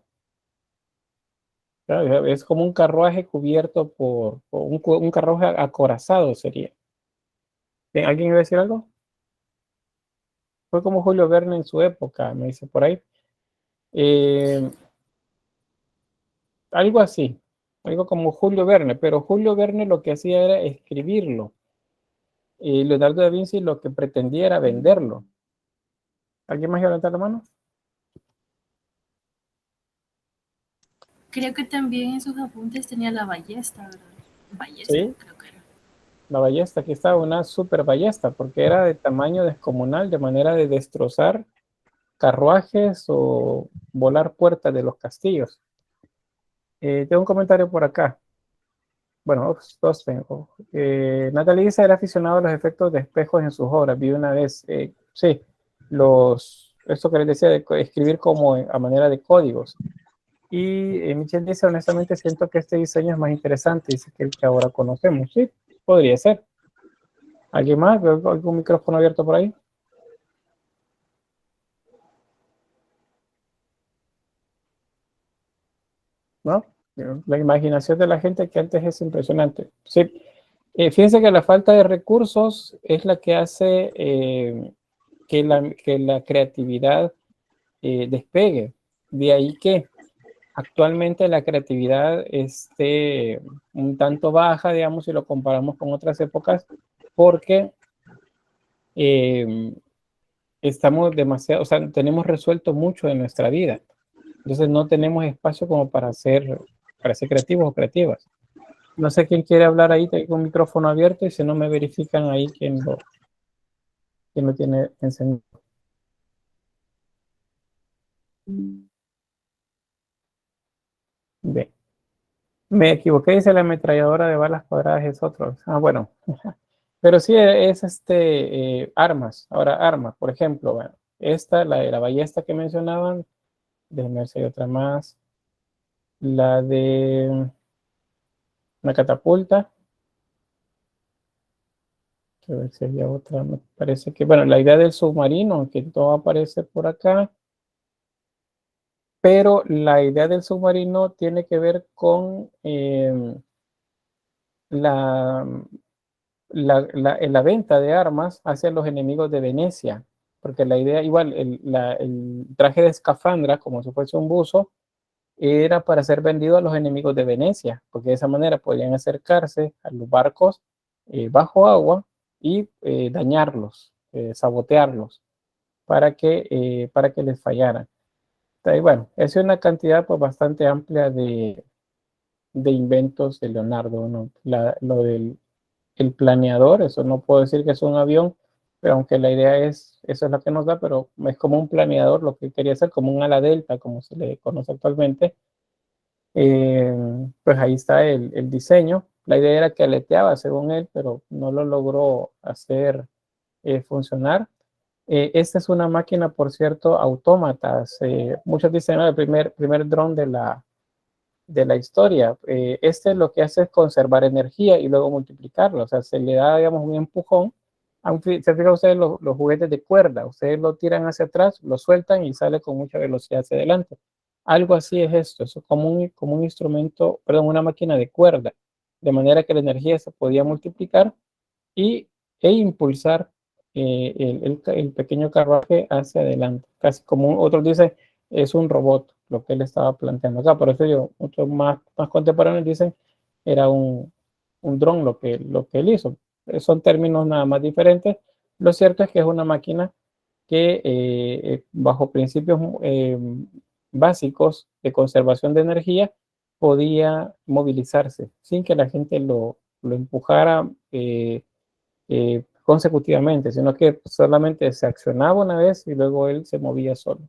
Claro, es como un carruaje cubierto por un carruaje acorazado sería. ¿Alguien iba a decir algo? Fue como Julio Verne en su época, me dice por ahí. Eh, Algo así, algo como Julio Verne, pero Julio Verne lo que hacía era escribirlo. Y Leonardo da Vinci lo que pretendía era venderlo. ¿Alguien más iba a levantar la mano? Creo que también en sus apuntes tenía la ballesta, ¿verdad? Ballesta, Sí, creo que era. la ballesta, aquí estaba una super ballesta, porque era de tamaño descomunal, de manera de destrozar carruajes o volar puertas de los castillos. Tengo un comentario por acá. Bueno, dos tengo. Natalie dice era aficionado a los efectos de espejos en sus obras. Vi una vez, sí, esto que les decía de escribir como a manera de códigos. Y Michelle dice, honestamente siento que este diseño es más interesante, dice que el que ahora conocemos. Sí, podría ser. ¿Alguien más? ¿Veo algún micrófono abierto por ahí? ¿No? La imaginación de la gente que antes es impresionante. Sí. Fíjense que la falta de recursos es la que hace que la creatividad despegue. De ahí que actualmente la creatividad esté un tanto baja, digamos, si lo comparamos con otras épocas, porque estamos demasiado, o sea, tenemos resuelto mucho de nuestra vida. Entonces no tenemos espacio como para ser creativos o creativas. No sé quién quiere hablar ahí, tengo un micrófono abierto y si no me verifican ahí quién lo tiene encendido. Bien. Me equivoqué, dice la ametralladora de balas cuadradas es otro. Ah, bueno. Pero sí es armas. Ahora, armas, por ejemplo, bueno, esta, la de la ballesta que mencionaban, déjenme ver si hay otra más. La de una catapulta. A ver si había otra. Me parece que, bueno, la idea del submarino, que todo aparece por acá. Pero la idea del submarino tiene que ver con la, la venta de armas hacia los enemigos de Venecia, porque la idea, igual, el traje de escafandra, como si fuese un buzo, era para ser vendido a los enemigos de Venecia, porque de esa manera podían acercarse a los barcos bajo agua y dañarlos, sabotearlos, para que les fallaran. Y bueno, es una cantidad pues, bastante amplia de inventos de Leonardo, ¿no? Lo del el planeador, eso no puedo decir que es un avión, pero aunque la idea es, eso es lo que nos da, pero es como un planeador, lo que quería hacer, como un ala delta, como se le conoce actualmente. Pues ahí está el diseño. La idea era que aleteaba según él, pero no lo logró hacer funcionar. Esta es una máquina, por cierto, autómatas. Muchos dicen, el primer dron de la historia. Este lo que hace es conservar energía y luego multiplicarla. O sea, se le da, digamos, un empujón. Aunque se fijan ustedes los juguetes de cuerda, ustedes lo tiran hacia atrás, lo sueltan y sale con mucha velocidad hacia adelante. Algo así es esto, eso es como un instrumento, perdón, una máquina de cuerda, de manera que la energía se podía multiplicar e impulsar el pequeño carruaje hacia adelante. Casi como otros dicen, es un robot, lo que él estaba planteando acá. Por eso yo, otros más contemporáneos dicen, era un dron lo que él hizo. Son términos nada más diferentes. Lo cierto es que es una máquina que bajo principios básicos de conservación de energía podía movilizarse sin que la gente lo empujara consecutivamente, sino que solamente se accionaba una vez y luego él se movía solo.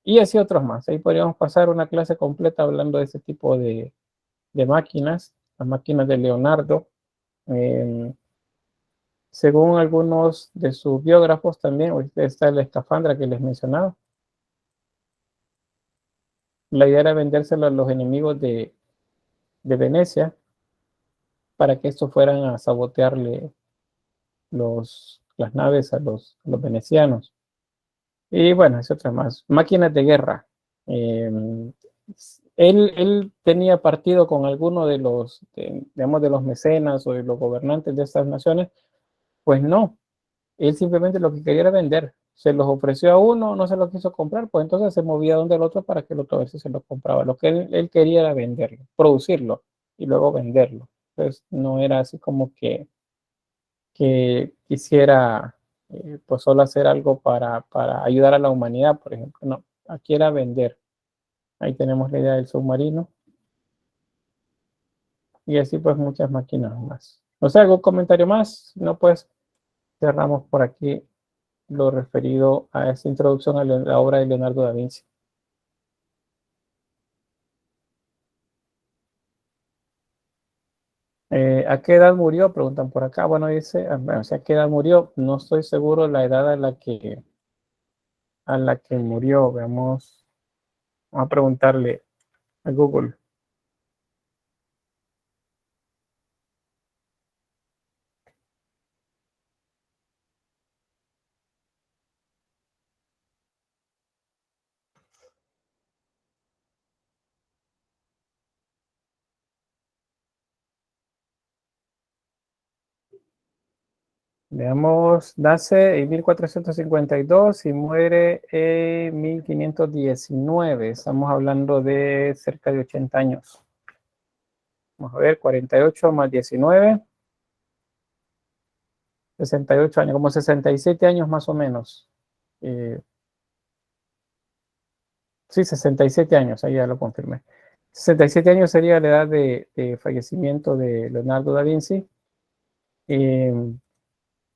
Y así otros más. Ahí podríamos pasar una clase completa hablando de ese tipo de máquinas, las máquinas de Leonardo. Según algunos de sus biógrafos también, está la escafandra que les mencionaba. La idea era vendérselo a los enemigos de Venecia para que estos fueran a sabotearle las naves a los venecianos. Y bueno, es otra más. Máquinas de guerra. Él tenía partido con alguno de digamos, de los mecenas o de los gobernantes de estas naciones. Pues no, él simplemente lo que quería era vender. Se los ofreció a uno, no se lo quiso comprar, pues entonces se movía donde el otro para que el otro a ver si se lo compraba. Lo que él quería era venderlo, producirlo y luego venderlo. Entonces no era así como que quisiera pues solo hacer algo para ayudar a la humanidad, por ejemplo. No, aquí era vender. Ahí tenemos la idea del submarino. Y así pues muchas máquinas más. No sé, ¿algún comentario más? No, pues cerramos por aquí lo referido a esta introducción a la obra de Leonardo da Vinci. ¿A qué edad murió? Preguntan por acá. Bueno, dice, bueno, ¿a qué edad murió? No estoy seguro la edad a la que murió. Veamos, vamos a preguntarle a Google. Veamos, nace en 1452 y muere en 1519. Estamos hablando de cerca de 80 años. Vamos a ver, 48 más 19. 68 años, como 67 años más o menos. Sí, 67 años, ahí ya lo confirmé. 67 años sería la edad de fallecimiento de Leonardo da Vinci.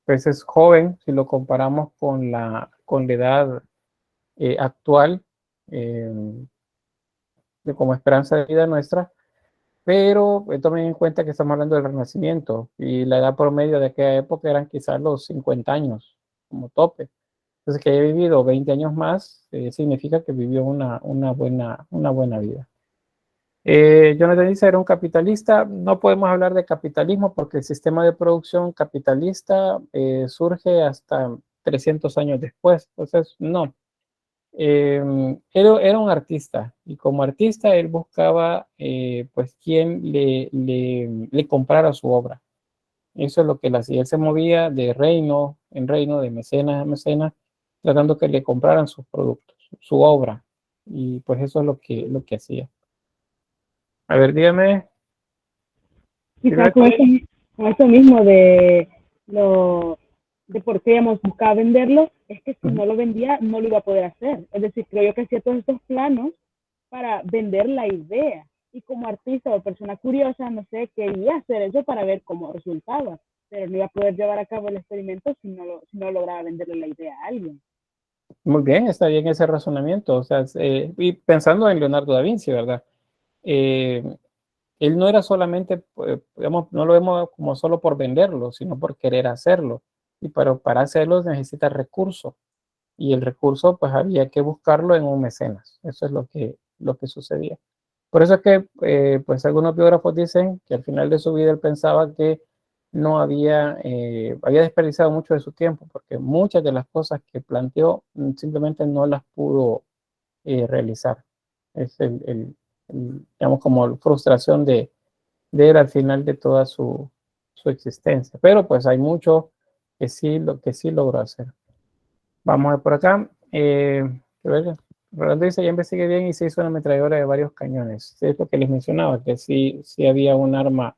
Pues es joven si lo comparamos con la edad actual de como esperanza de vida nuestra, pero tomen en cuenta que estamos hablando del Renacimiento y la edad promedio de aquella época eran quizás los 50 años como tope. Entonces, que haya vivido 20 años más significa que vivió una buena vida. Jonathan dice, era un capitalista. No podemos hablar de capitalismo porque el sistema de producción capitalista surge hasta 300 años después. Entonces, no. Era un artista y como artista él buscaba pues quien le comprara su obra. Eso es lo que él hacía. Él se movía de reino en reino, de mecenas a mecenas, tratando que le compraran sus productos, su obra. Y pues eso es lo que hacía. A ver, dígame. Quizás con eso mismo de por qué hemos buscado venderlo, es que si no lo vendía, no lo iba a poder hacer. Es decir, creo yo que hacía todos estos planos para vender la idea. Y como artista o persona curiosa, no sé, quería hacer eso para ver cómo resultaba. Pero no iba a poder llevar a cabo el experimento si no lograba venderle la idea a alguien. Muy bien, está bien ese razonamiento. O sea, y pensando en Leonardo da Vinci, ¿verdad? Él no era solamente, digamos, no lo vemos como solo por venderlo, sino por querer hacerlo. Y para hacerlo necesita recursos. Y el recurso, pues había que buscarlo en un mecenas. Eso es lo que sucedía. Por eso es que, pues algunos biógrafos dicen que al final de su vida él pensaba que no había desperdiciado mucho de su tiempo, porque muchas de las cosas que planteó simplemente no las pudo realizar. Es digamos, como frustración de él al final de toda su existencia. Pero pues hay mucho que sí logró hacer. Vamos a ver por acá. Rolando dice, ya investigué bien y se hizo una ametralladora de varios cañones. Es lo que les mencionaba, que sí había un arma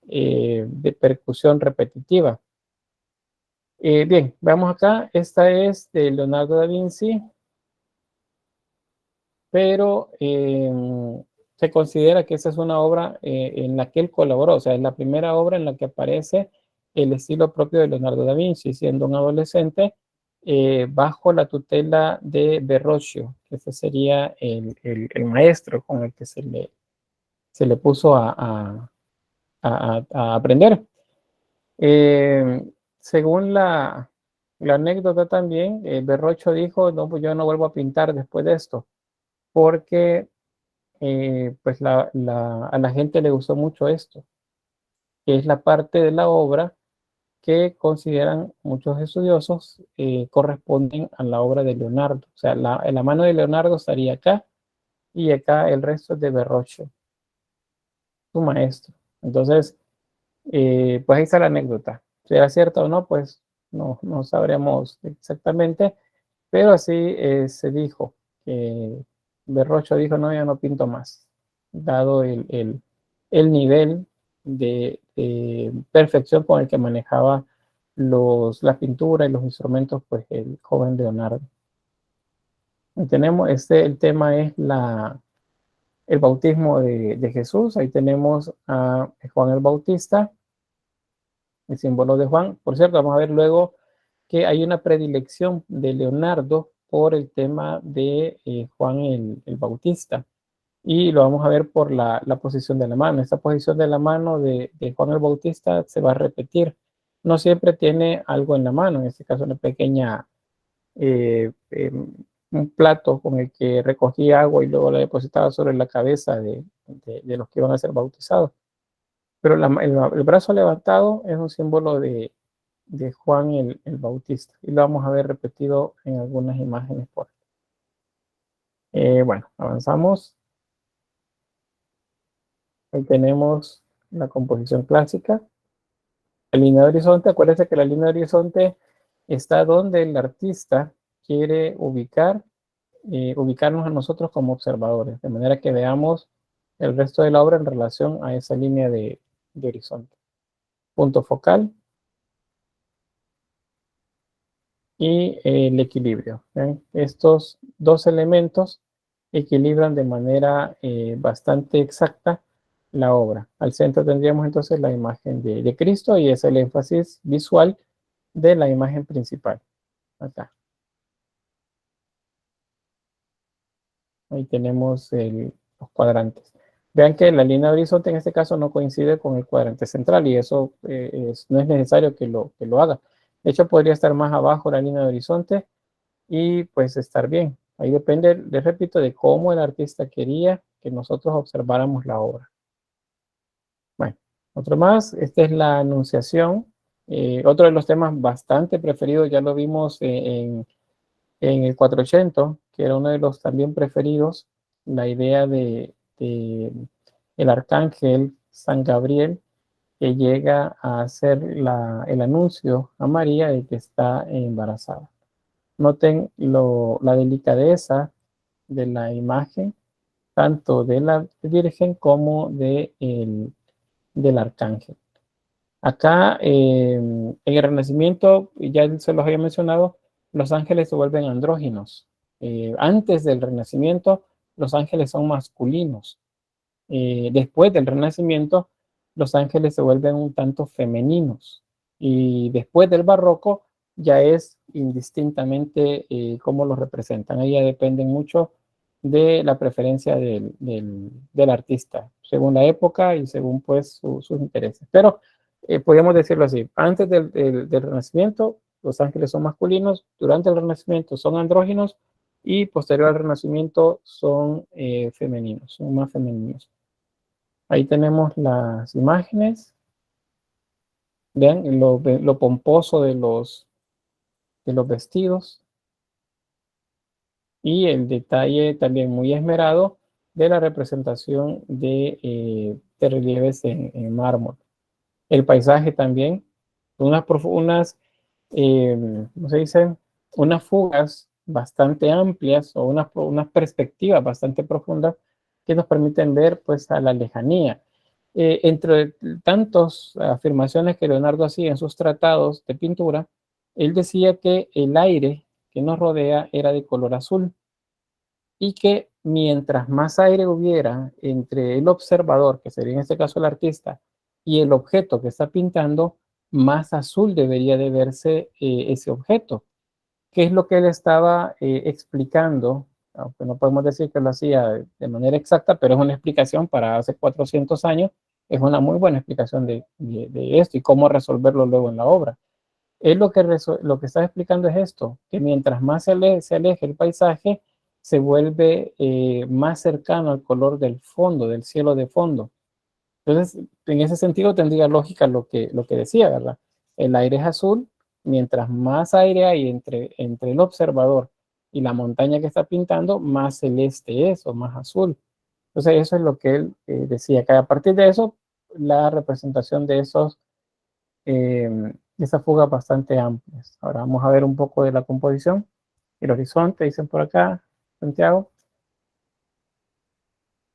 de percusión repetitiva. Bien, vamos acá. Esta es de Leonardo da Vinci, pero se considera que esa es una obra en la que él colaboró. O sea, es la primera obra en la que aparece el estilo propio de Leonardo da Vinci, siendo un adolescente bajo la tutela de Verrocchio, que ese sería el maestro con el que se le puso a aprender. Según la anécdota también, Verrocchio dijo, no, pues yo no vuelvo a pintar después de esto, porque pues a la gente le gustó mucho esto, que es la parte de la obra que consideran muchos estudiosos corresponden a la obra de Leonardo. O sea, la mano de Leonardo estaría acá y acá el resto es de Verrocchio, su maestro. Entonces, pues ahí está la anécdota. Si era cierta o no, pues no sabremos exactamente, pero así se dijo, que Verrocchio dijo, no, ya no pinto más, dado el nivel de perfección con el que manejaba la pintura y los instrumentos, pues el joven Leonardo. Y tenemos, el tema es el bautismo de Jesús. Ahí tenemos a Juan el Bautista, el símbolo de Juan. Por cierto, vamos a ver luego que hay una predilección de Leonardo por el tema de Juan el Bautista. Y lo vamos a ver por la posición de la mano. Esta posición de la mano de Juan el Bautista se va a repetir. No siempre tiene algo en la mano, en este caso una pequeña, un plato con el que recogía agua y luego la depositaba sobre la cabeza de los que iban a ser bautizados. Pero el brazo levantado es un símbolo de Juan el Bautista. Y lo vamos a ver repetido en algunas imágenes por ahí. Bueno, avanzamos. Ahí tenemos la composición clásica. La línea de horizonte, acuérdense que la línea de horizonte está donde el artista quiere ubicarnos a nosotros como observadores, de manera que veamos el resto de la obra en relación a esa línea de horizonte. Punto focal y el equilibrio. ¿Ven? Estos dos elementos equilibran de manera bastante exacta la obra. Al centro tendríamos entonces la imagen de Cristo y es el énfasis visual de la imagen principal. Acá. Ahí tenemos los cuadrantes. Vean que la línea de horizonte en este caso no coincide con el cuadrante central y eso no es necesario que lo haga. De hecho, podría estar más abajo la línea de horizonte y pues estar bien. Ahí depende, les repito, de cómo el artista quería que nosotros observáramos la obra. Bueno, otro más, esta es la anunciación. Otro de los temas bastante preferidos, ya lo vimos en el 480, que era uno de los también preferidos, la idea de el arcángel San Gabriel, que llega a hacer el anuncio a María de que está embarazada. Noten la delicadeza de la imagen, tanto de la Virgen como del arcángel. Acá, en el Renacimiento, ya se los había mencionado, los ángeles se vuelven andróginos. Antes del Renacimiento, los ángeles son masculinos. Después del Renacimiento, los ángeles se vuelven un tanto femeninos. Y después del Barroco, ya es indistintamente cómo los representan. Ahí ya depende mucho de la preferencia del artista, según la época y según pues sus intereses. Pero podríamos decirlo así, antes del Renacimiento, los ángeles son masculinos, durante el Renacimiento son andróginos y posterior al Renacimiento son femeninos, son más femeninos. Ahí tenemos las imágenes. Vean lo pomposo de los vestidos y el detalle también muy esmerado de la representación de relieves en mármol. El paisaje también, ¿cómo se dice? Unas fugas bastante amplias o unas perspectivas bastante profundas que nos permiten ver pues a la lejanía. Entre tantas afirmaciones que Leonardo hacía en sus tratados de pintura, él decía que el aire que nos rodea era de color azul y que mientras más aire hubiera entre el observador, que sería en este caso el artista, y el objeto que está pintando, más azul debería de verse ese objeto. ¿Qué es lo que él estaba explicando? Aunque no podemos decir que lo hacía de manera exacta, pero es una explicación para hace 400 años, es una muy buena explicación de esto y cómo resolverlo luego en la obra. Él lo que está explicando es esto, que mientras más se aleje el paisaje, se vuelve más cercano al color del fondo, del cielo de fondo. Entonces, en ese sentido tendría lógica lo que decía, ¿verdad? El aire es azul, mientras más aire hay entre el observador y la montaña que está pintando, más celeste es o más azul. Entonces, eso es lo que él decía, que a partir de eso, la representación de esas fugas bastante amplias. Ahora vamos a ver un poco de la composición. El horizonte, dicen por acá, Santiago.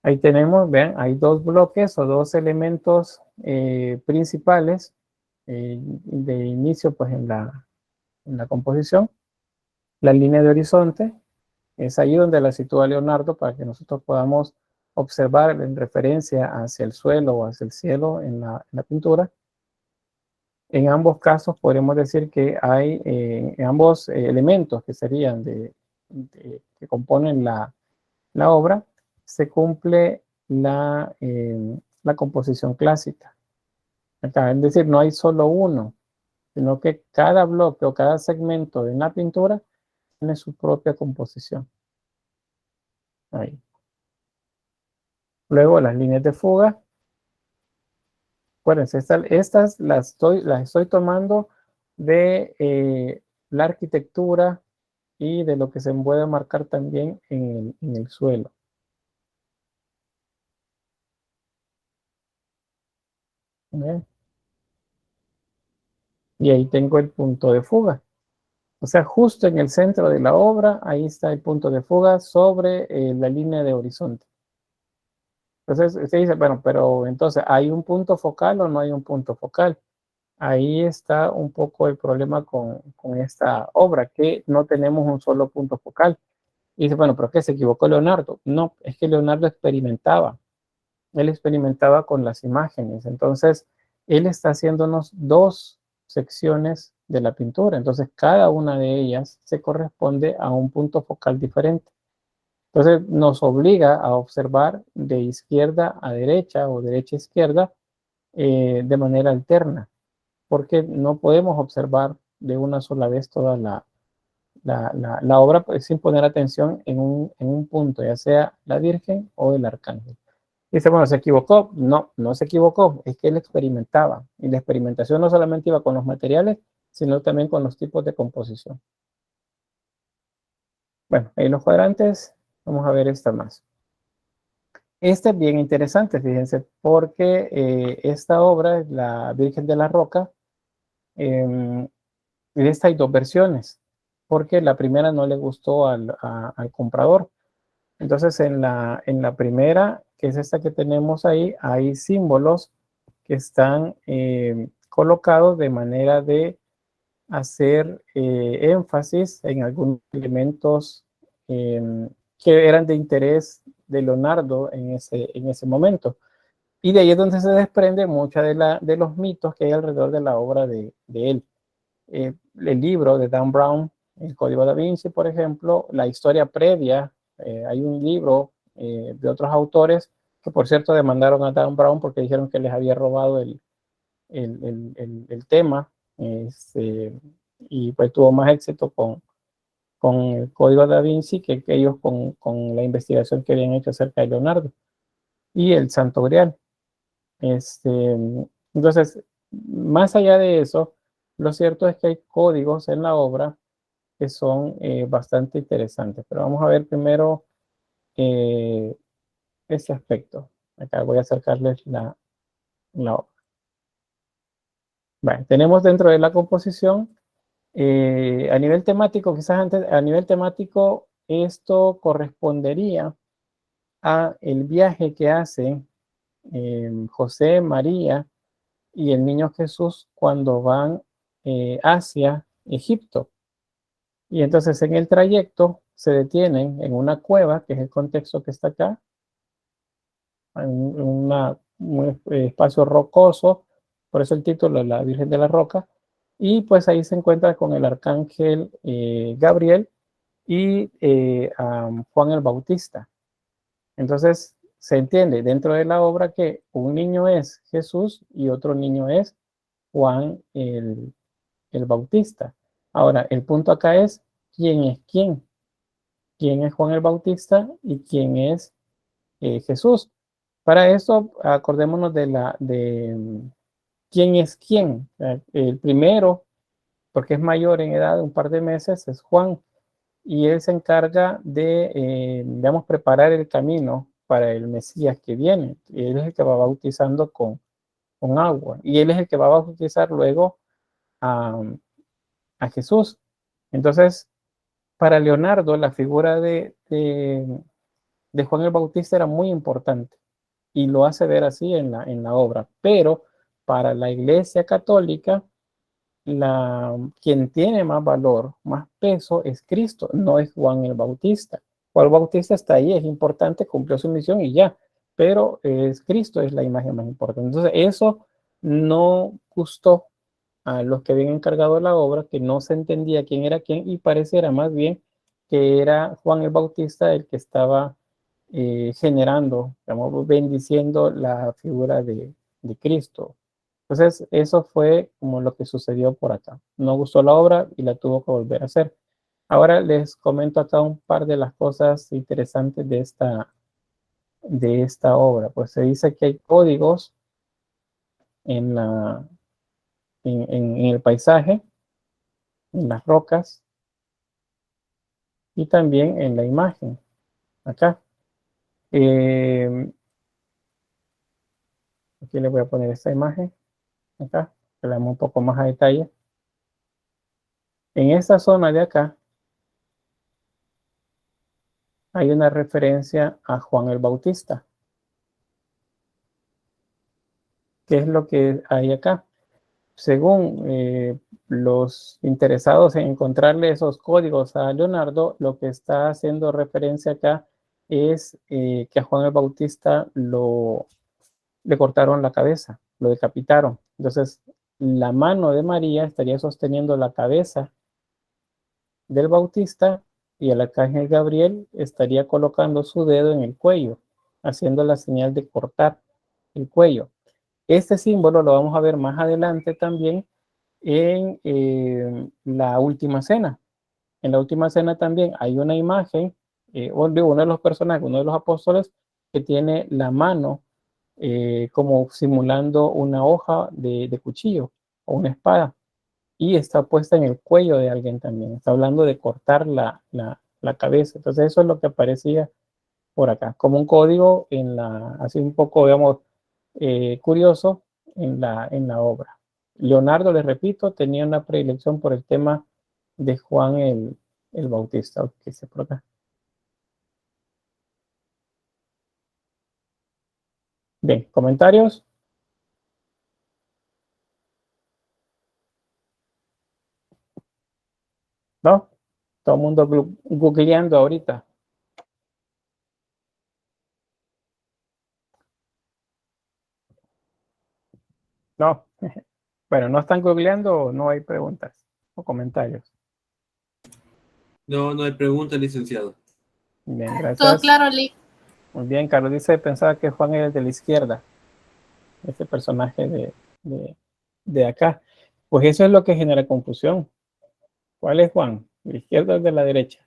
Ahí tenemos, vean, hay dos bloques o dos elementos principales de inicio pues en la composición. La línea de horizonte es ahí donde la sitúa Leonardo para que nosotros podamos observar en referencia hacia el suelo o hacia el cielo en la pintura. En ambos casos podemos decir que hay en ambos elementos que serían que componen la obra, se cumple la composición clásica. Acá, es decir, no hay solo uno, sino que cada bloque o cada segmento de una pintura tiene su propia composición. Ahí. Luego las líneas de fuga. Acuérdense, estas las estoy tomando de la arquitectura y de lo que se puede marcar también en el suelo. ¿Ven? Y ahí tengo el punto de fuga. O sea, justo en el centro de la obra, ahí está el punto de fuga sobre la línea de horizonte. Entonces, usted dice, bueno, pero entonces, ¿hay un punto focal o no hay un punto focal? Ahí está un poco el problema con esta obra, que no tenemos un solo punto focal. Y dice, bueno, ¿pero qué? ¿Se equivocó Leonardo? No, es que Leonardo experimentaba. Él experimentaba con las imágenes. Entonces, él está haciéndonos dos secciones de la pintura. Entonces, cada una de ellas se corresponde a un punto focal diferente. Entonces, nos obliga a observar de izquierda a derecha o derecha a izquierda de manera alterna, porque no podemos observar de una sola vez toda la obra pues, sin poner atención en un punto, ya sea la Virgen o el Arcángel. Dice, bueno, ¿se equivocó? No, no se equivocó, es que él experimentaba. Y la experimentación no solamente iba con los materiales, sino también con los tipos de composición. Bueno, ahí los cuadrantes, vamos a ver esta más. Esta es bien interesante, fíjense, porque esta obra, La Virgen de la Roca, de esta hay dos versiones, porque la primera no le gustó al comprador. Entonces, en la primera, que es esta que tenemos ahí, hay símbolos que están colocados de manera de hacer énfasis en algunos elementos que eran de interés de Leonardo en ese momento. Y de ahí es donde se desprende mucha de los mitos que hay alrededor de la obra de él. El libro de Dan Brown, El Código da Vinci, por ejemplo, la historia previa, hay un libro de otros autores que, por cierto, demandaron a Dan Brown porque dijeron que les había robado el tema, y pues tuvo más éxito con el Código da Vinci que ellos con la investigación que habían hecho acerca de Leonardo y el Santo Grial. Entonces, más allá de eso, lo cierto es que hay códigos en la obra que son bastante interesantes, pero vamos a ver primero ese aspecto. Acá voy a acercarles la obra. Bueno, tenemos dentro de la composición, a nivel temático, quizás antes, a nivel temático, esto correspondería a el viaje que hacen José, María y el niño Jesús cuando van hacia Egipto. Y entonces en el trayecto se detienen en una cueva, que es el contexto que está acá, en un espacio rocoso, por eso el título, La Virgen de la Roca, y pues ahí se encuentra con el arcángel Gabriel y Juan el Bautista. Entonces se entiende dentro de la obra que un niño es Jesús y otro niño es Juan el Bautista. Ahora, el punto acá es quién es quién. ¿Quién es Juan el Bautista y quién es Jesús? Para eso, acordémonos de quién es quién. El primero, porque es mayor en edad, un par de meses, es Juan. Y él se encarga de, digamos, preparar el camino para el Mesías que viene. Él es el que va bautizando con agua. Y él es el que va a bautizar luego a Jesús. Entonces, para Leonardo, la figura de Juan el Bautista era muy importante y lo hace ver así en la obra. Pero para la Iglesia Católica, quien tiene más valor, más peso es Cristo, no es Juan el Bautista. Juan el Bautista está ahí, es importante, cumplió su misión y ya, pero Cristo es la imagen más importante. Entonces eso no gustó a los que habían encargado la obra, que no se entendía quién era quién y pareciera más bien que era Juan el Bautista el que estaba generando, digamos, bendiciendo la figura de Cristo. Entonces, eso fue como lo que sucedió por acá. No gustó la obra y la tuvo que volver a hacer. Ahora les comento acá un par de las cosas interesantes de esta obra. Pues se dice que hay códigos en el paisaje, en las rocas y también en la imagen. Acá. Aquí le voy a poner esta imagen. Acá, que la damos un poco más a detalle. En esta zona de acá hay una referencia a Juan el Bautista. ¿Qué es lo que hay acá? Según los interesados en encontrarle esos códigos a Leonardo, lo que está haciendo referencia acá es que a Juan el Bautista le cortaron la cabeza, lo decapitaron. Entonces, la mano de María estaría sosteniendo la cabeza del Bautista y el arcángel Gabriel estaría colocando su dedo en el cuello, haciendo la señal de cortar el cuello. Este símbolo lo vamos a ver más adelante también en la Última Cena. En la Última Cena también hay una imagen de uno de los personajes, uno de los apóstoles, que tiene la mano como simulando una hoja de cuchillo o una espada y está puesta en el cuello de alguien también. Está hablando de cortar la la cabeza. Entonces eso es lo que aparecía por acá, como un código así un poco, digamos, curioso en la obra. Leonardo, les repito, tenía una predilección por el tema de Juan el Bautista, que se por acá. Bien, ¿comentarios? ¿No? Todo el mundo googleando ahorita. No. Bueno, ¿no están googleando o no hay preguntas o comentarios? No, no hay pregunta, licenciado. Bien, Todo gracias. claro, Lee. Muy bien, Carlos dice, pensaba que Juan era el de la izquierda, este personaje de acá. Pues eso es lo que genera confusión. ¿Cuál es Juan? ¿De la izquierda o de la derecha?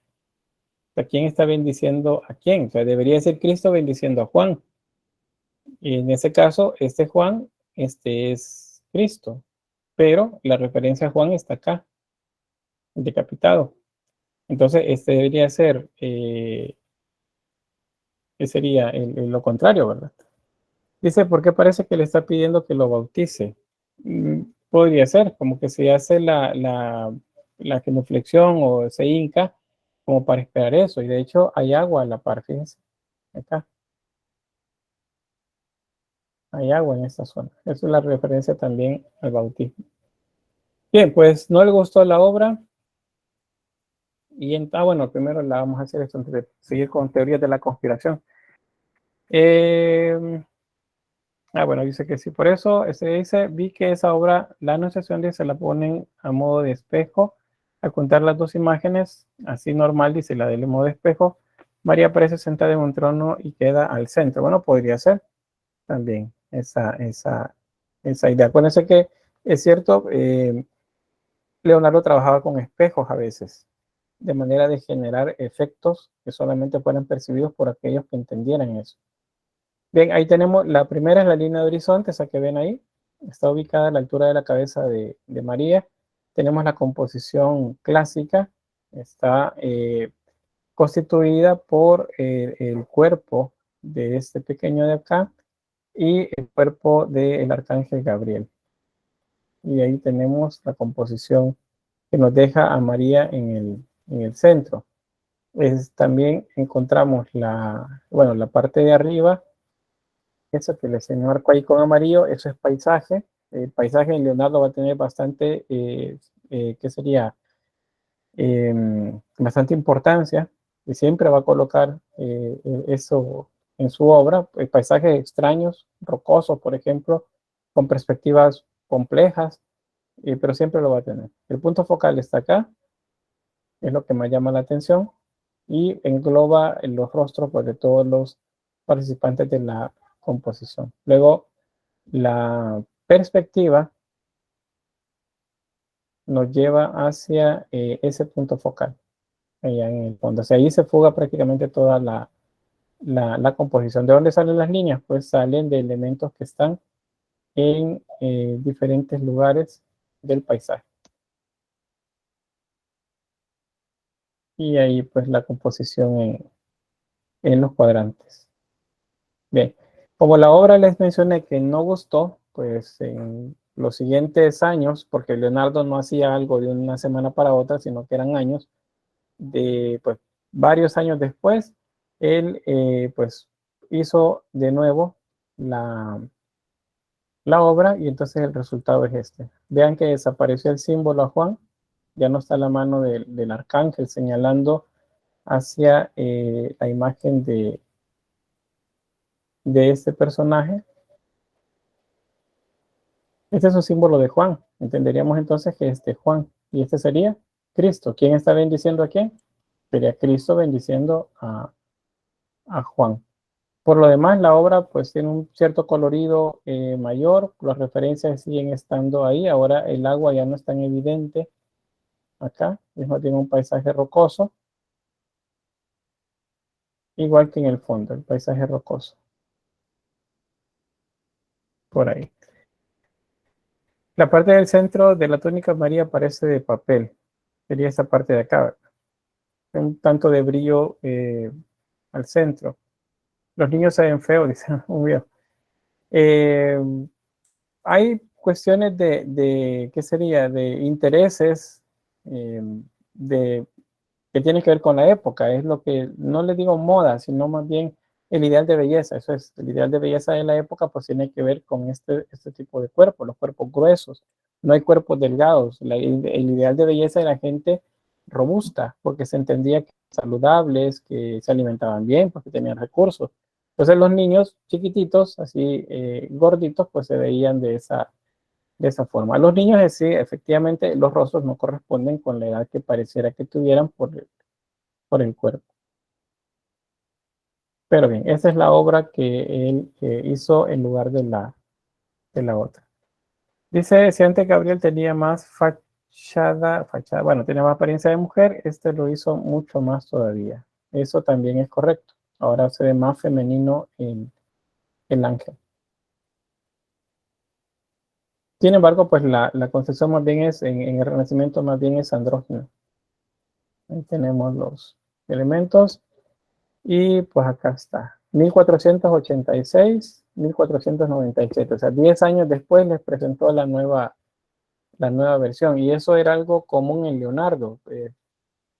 ¿A quién está bendiciendo a quién? O sea, debería ser Cristo bendiciendo a Juan. Y en ese caso, este Juan, este es Cristo. Pero la referencia a Juan está acá, decapitado. Entonces, este debería ser, que sería lo contrario, ¿verdad? Dice, ¿por qué parece que le está pidiendo que lo bautice? Podría ser, como que se hace la genuflexión o se hinca como para esperar eso. Y de hecho hay agua a la par, fíjense, acá. Hay agua en esta zona. Eso es la referencia también al bautismo. Bien, pues no le gustó la obra. Y bueno, primero la vamos a hacer esto antes de seguir con teorías de la conspiración. Bueno, dice que sí, por eso dice, vi que esa obra, la Anunciación, dice, la ponen a modo de espejo. Al contar las dos imágenes, así normal, dice, la del modo de espejo, María aparece sentada en un trono y queda al centro. Bueno, podría ser también esa idea. Acuérdense que es cierto, Leonardo trabajaba con espejos a veces, de manera de generar efectos que solamente fueran percibidos por aquellos que entendieran eso. Bien, ahí tenemos, la primera es la línea de horizonte, esa que ven ahí, está ubicada a la altura de la cabeza de María. Tenemos la composición clásica, está constituida por el cuerpo de este pequeño de acá y el cuerpo del arcángel Gabriel. Y ahí tenemos la composición que nos deja a María en el centro. También encontramos la parte de arriba, eso que les marco ahí con amarillo, eso es paisaje. El paisaje en Leonardo va a tener bastante, ¿qué sería? Bastante importancia, y siempre va a colocar eso en su obra, paisajes extraños, rocosos, por ejemplo, con perspectivas complejas, pero siempre lo va a tener. El punto focal está acá, es lo que más llama la atención, y engloba los rostros pues, de todos los participantes de la composición. Luego, la perspectiva nos lleva hacia ese punto focal, allá en el fondo. O sea, ahí se fuga prácticamente toda la composición. ¿De dónde salen las líneas? Pues salen de elementos que están en diferentes lugares del paisaje. Y ahí pues la composición en los cuadrantes. Bien, como la obra les mencioné que no gustó, pues en los siguientes años, porque Leonardo no hacía algo de una semana para otra, sino que eran años, pues varios años después, él pues hizo de nuevo la obra y entonces el resultado es este. Vean que desapareció el símbolo a Juan, ya no está la mano del arcángel señalando hacia la imagen de este personaje. Este es un símbolo de Juan. Entenderíamos entonces que este Juan, y este sería Cristo. ¿Quién está bendiciendo a quién? Sería Cristo bendiciendo a Juan. Por lo demás, la obra pues tiene un cierto colorido mayor, las referencias siguen estando ahí, ahora el agua ya no es tan evidente acá, mismo tiene un paisaje rocoso, igual que en el fondo, el paisaje rocoso. Por ahí. La parte del centro de la túnica María parece de papel, sería esta parte de acá, ¿verdad? un tanto de brillo al centro. Los niños se ven feos, dicen, obvio. Hay cuestiones ¿qué sería? De intereses eh, de, que tienen que ver con la época. Es lo que, no le digo moda, sino más bien el ideal de belleza. Eso es, el ideal de belleza de la época pues tiene que ver con este tipo de cuerpos, los cuerpos gruesos. No hay cuerpos delgados. El ideal de belleza de la gente robusta, porque se entendía que saludables, que se alimentaban bien, porque tenían recursos. Entonces los niños chiquititos, así gorditos, pues se veían de esa forma. Los niños, sí, efectivamente, los rostros no corresponden con la edad que pareciera que tuvieran por el cuerpo. Pero bien, esa es la obra que él hizo en lugar de la otra. Dice, si antes Gabriel tenía más fachada, bueno, tenía más apariencia de mujer, este lo hizo mucho más todavía. Eso también es correcto. Ahora se ve más femenino el ángel. Sin embargo, pues la concepción más bien es, en el Renacimiento más bien es andrógino. Ahí tenemos los elementos. Y pues acá está. 1486, 1497. O sea, 10 años después les presentó la nueva versión. Y eso era algo común en Leonardo.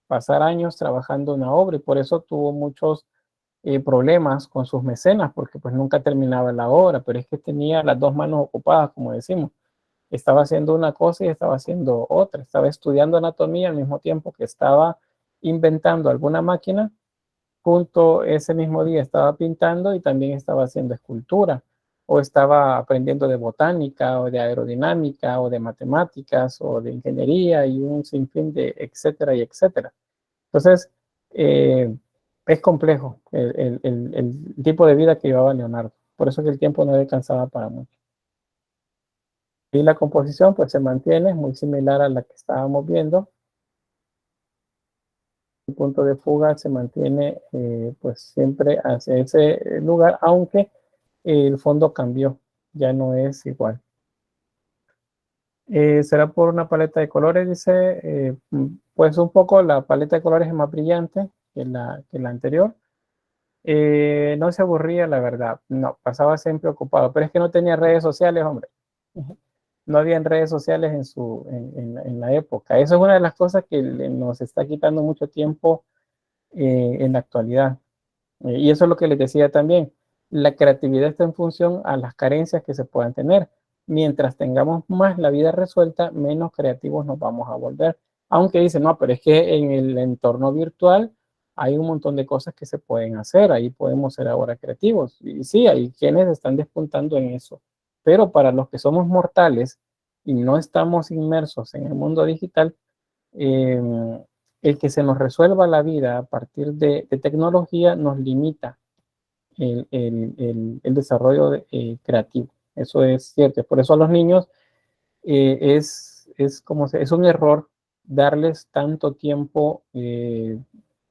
Pasar años trabajando una obra. Y por eso tuvo muchos problemas con sus mecenas, porque pues nunca terminaba la obra. Pero es que tenía las dos manos ocupadas, como decimos. Estaba haciendo una cosa y estaba haciendo otra. Estaba estudiando anatomía al mismo tiempo que estaba inventando alguna máquina. Junto ese mismo día estaba pintando y también estaba haciendo escultura, o estaba aprendiendo de botánica, o de aerodinámica, o de matemáticas, o de ingeniería, y un sinfín de etcétera y etcétera. Entonces, es complejo el tipo de vida que llevaba Leonardo. Por eso que el tiempo no le alcanzaba para mucho. Y la composición pues se mantiene, es muy similar a la que estábamos viendo. El punto de fuga se mantiene pues siempre hacia ese lugar, aunque el fondo cambió, ya no es igual. Será por una paleta de colores, dice, pues un poco la paleta de colores es más brillante que la anterior. No se aburría, la verdad, no, pasaba siempre ocupado, pero es que no tenía redes sociales, hombre. No había redes sociales en la época. Eso es una de las cosas que nos está quitando mucho tiempo en la actualidad. Y eso es lo que les decía también. La creatividad está en función a las carencias que se puedan tener. Mientras tengamos más la vida resuelta, menos creativos nos vamos a volver. Aunque dicen, no, pero es que en el entorno virtual hay un montón de cosas que se pueden hacer. Ahí podemos ser ahora creativos. Y sí, hay quienes están despuntando en eso. Pero para los que somos mortales y no estamos inmersos en el mundo digital, eh, el que se nos resuelva la vida a partir de tecnología nos limita el desarrollo creativo. Eso es cierto. Por eso a los niños es un error darles tanto tiempo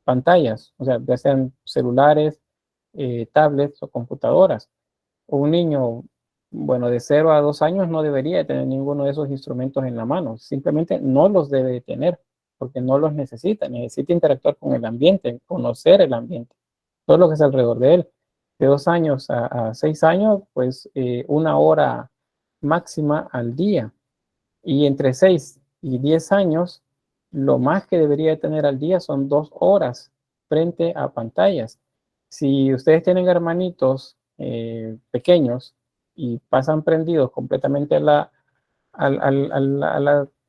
pantallas, o sea, ya sean celulares, tablets o computadoras. Un niño, bueno, de 0 a 2 años no debería tener ninguno de esos instrumentos en la mano, simplemente no los debe tener, porque no los necesita interactuar con el ambiente, conocer el ambiente, todo lo que es alrededor de él. De 2 años a 6 años, pues 1 hora máxima al día, y entre 6 y 10 años, lo más que debería tener al día son 2 horas frente a pantallas. Si ustedes tienen hermanitos pequeños y pasan prendidos completamente a la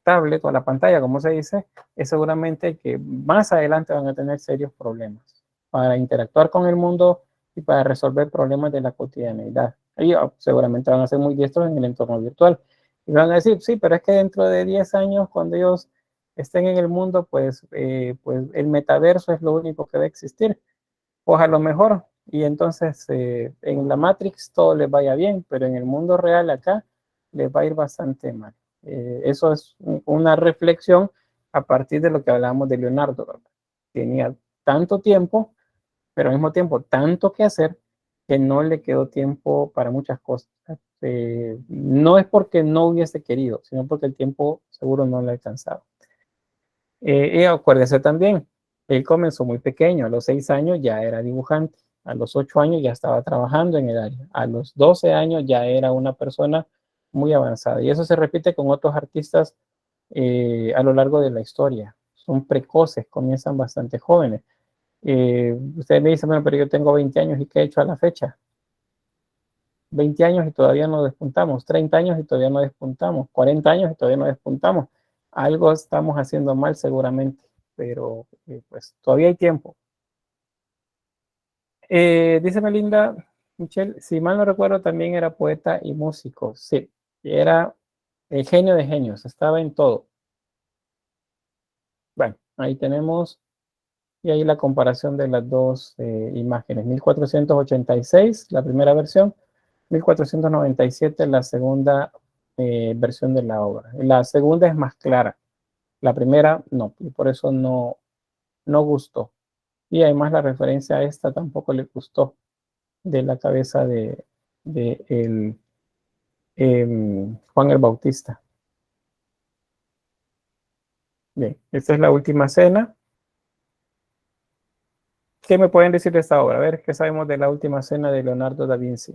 tablet o a la pantalla, como se dice, es seguramente que más adelante van a tener serios problemas para interactuar con el mundo y para resolver problemas de la cotidianidad. Ellos seguramente van a ser muy diestros en el entorno virtual. Y van a decir, sí, pero es que dentro de 10 años, cuando ellos estén en el mundo, pues el metaverso es lo único que va a existir. Pues a lo mejor, y entonces en la Matrix todo les vaya bien, pero en el mundo real acá les va a ir bastante mal. Eso es una reflexión a partir de lo que hablábamos de Leonardo, ¿verdad? Tenía tanto tiempo, pero al mismo tiempo tanto que hacer, que no le quedó tiempo para muchas cosas. No es porque no hubiese querido, sino porque el tiempo seguro no le alcanzaba. Y acuérdese también, Él comenzó muy pequeño, a los 6 años ya era dibujante, a los 8 años ya estaba trabajando en el área, a los 12 años ya era una persona muy avanzada. Y eso se repite con otros artistas a lo largo de la historia. Son precoces, comienzan bastante jóvenes. Ustedes me dicen, bueno, pero yo tengo 20 años y ¿qué he hecho a la fecha? 20 años y todavía no despuntamos, 30 años y todavía no despuntamos, 40 años y todavía no despuntamos. Algo estamos haciendo mal seguramente, pero pues todavía hay tiempo. Dice Melinda, Michelle, si mal no recuerdo, también era poeta y músico. Sí, era el genio de genios, estaba en todo. Bueno, ahí tenemos, y ahí la comparación de las dos imágenes. 1486, la primera versión, 1497, la segunda versión de la obra. La segunda es más clara, la primera no, y por eso no gustó. Y además la referencia a esta tampoco le gustó, de la cabeza de Juan el Bautista. Bien, esta es la última cena. ¿Qué me pueden decir de esta obra? A ver, ¿qué sabemos de la última cena de Leonardo da Vinci?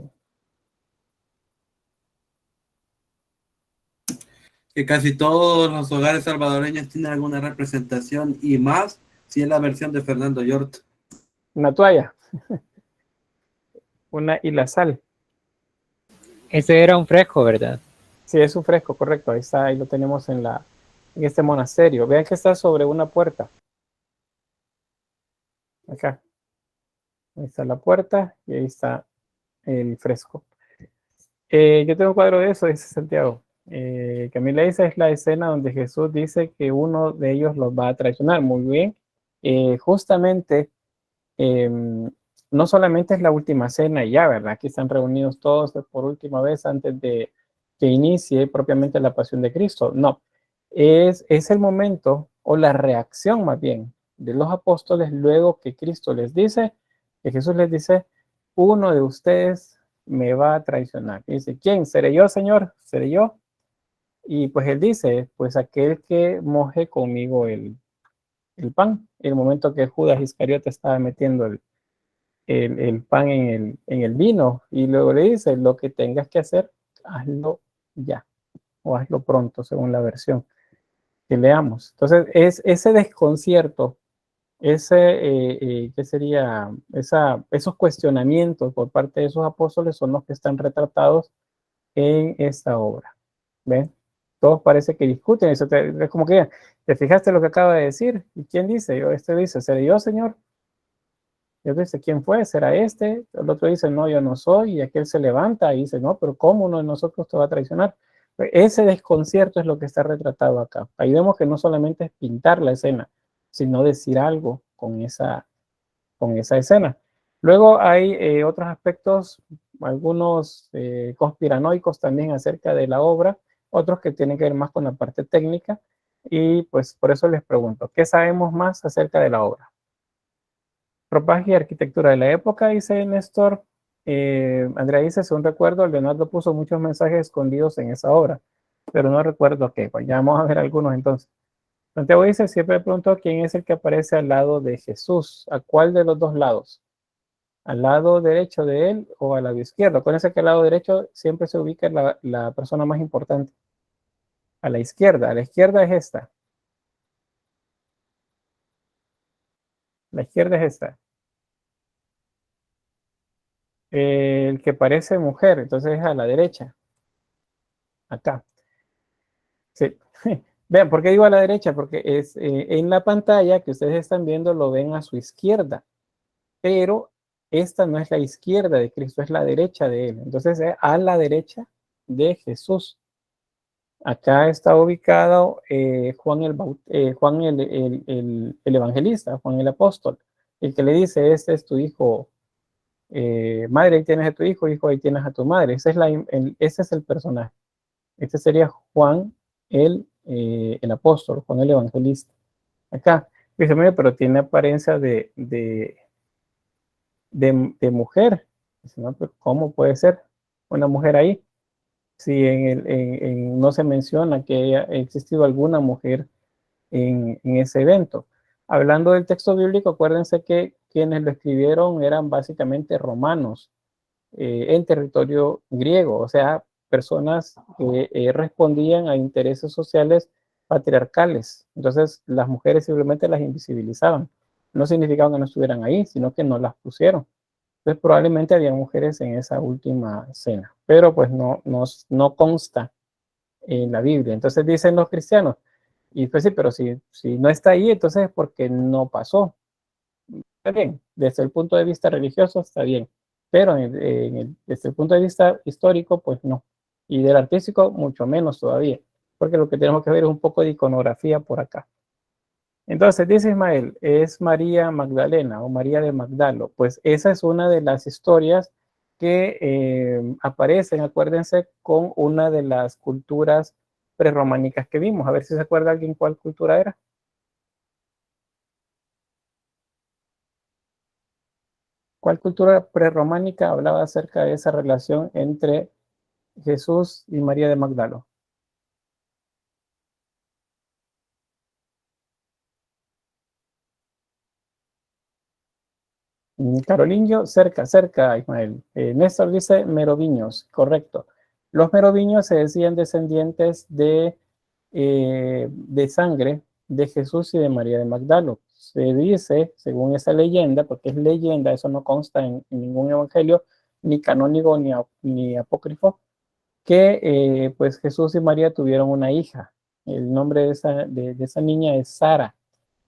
Que casi todos los hogares salvadoreños tienen alguna representación y más si es la versión de Fernando Yort. Una toalla. Una y la sal. Ese era un fresco, ¿verdad? Sí, es un fresco, correcto. Ahí está, ahí lo tenemos en este monasterio. Vean que está sobre una puerta. Acá. Ahí está la puerta y ahí está el fresco. Yo tengo un cuadro de eso, dice Santiago. Camila dice, es la escena donde Jesús dice que uno de ellos los va a traicionar. Muy bien. Justamente, no solamente es la última cena y ya, ¿verdad? Aquí están reunidos todos por última vez antes de que inicie propiamente la pasión de Cristo. No, es el momento o la reacción más bien de los apóstoles luego que Cristo les dice, que Jesús les dice, uno de ustedes me va a traicionar. Y dice, ¿quién? ¿Seré yo, Señor? ¿Seré yo? Y pues él dice, pues aquel que moje conmigo el pan. En el momento que Judas Iscariote estaba metiendo el pan en el vino, y luego le dice, lo que tengas que hacer, hazlo ya, o hazlo pronto, según la versión que leamos. Entonces, es ese desconcierto, ¿qué sería? Esos cuestionamientos por parte de esos apóstoles son los que están retratados en esta obra. ¿Ven? Todos parece que discuten, eso es como que, ¿te fijaste lo que acaba de decir? ¿Y quién dice? Este dice, ¿seré yo, Señor? Y otro dice, ¿quién fue? ¿Será este? El otro dice, no, yo no soy. Y aquel se levanta y dice, no, pero ¿cómo uno de nosotros te va a traicionar? Ese desconcierto es lo que está retratado acá. Ahí vemos que no solamente es pintar la escena, sino decir algo con esa escena. Luego hay otros aspectos, algunos conspiranoicos también acerca de la obra, otros que tienen que ver más con la parte técnica, y pues por eso les pregunto, ¿qué sabemos más acerca de la obra? Ropaje y arquitectura de la época, dice Néstor. Andrea dice, según recuerdo, Leonardo puso muchos mensajes escondidos en esa obra, pero no recuerdo qué. Pues ya vamos a ver algunos entonces. Santiago dice, siempre pregunto quién es el que aparece al lado de Jesús. ¿A cuál de los dos lados? ¿Al lado derecho de él o al lado izquierdo? Acuérdense que al lado derecho siempre se ubica la persona más importante. A la izquierda es esta. La izquierda es esta. El que parece mujer, entonces es a la derecha. Acá. Sí. Vean, ¿por qué digo a la derecha? Porque es en la pantalla que ustedes están viendo, lo ven a su izquierda. Pero esta no es la izquierda de Cristo, es la derecha de él. Entonces es a la derecha de Jesús. Acá está ubicado Juan el evangelista, Juan el apóstol, el que le dice, este es tu hijo, madre, ahí tienes a tu hijo ahí tienes a tu madre. Ese es el personaje. Este sería Juan el apóstol, Juan el evangelista. Acá, dice, mire, pero tiene apariencia de mujer. Dice, no, pero ¿cómo puede ser una mujer ahí? Si no se menciona que haya existido alguna mujer en ese evento. Hablando del texto bíblico, acuérdense que quienes lo escribieron eran básicamente romanos en territorio griego, o sea, personas que respondían a intereses sociales patriarcales. Entonces, las mujeres simplemente las invisibilizaban. No significaba que no estuvieran ahí, sino que no las pusieron. Entonces, probablemente había mujeres en esa última cena, pero pues no consta en la Biblia. Entonces dicen los cristianos, y pues sí, pero si no está ahí, entonces es porque no pasó. Está bien, desde el punto de vista religioso está bien, pero desde el punto de vista histórico, pues no. Y del artístico, mucho menos todavía, porque lo que tenemos que ver es un poco de iconografía por acá. Entonces, dice Ismael, es María Magdalena o María de Magdalo. Pues esa es una de las historias que aparecen, acuérdense, con una de las culturas prerrománicas que vimos. A ver si se acuerda alguien cuál cultura era. ¿Cuál cultura prerrománica hablaba acerca de esa relación entre Jesús y María de Magdalo? Carolingio, cerca, Ismael. Néstor dice meroviños, correcto. Los meroviños se decían descendientes de sangre de Jesús y de María de Magdalo. Se dice, según esa leyenda, porque es leyenda, eso no consta en ningún evangelio, ni canónico ni apócrifo, que pues Jesús y María tuvieron una hija. El nombre de esa niña es Sara.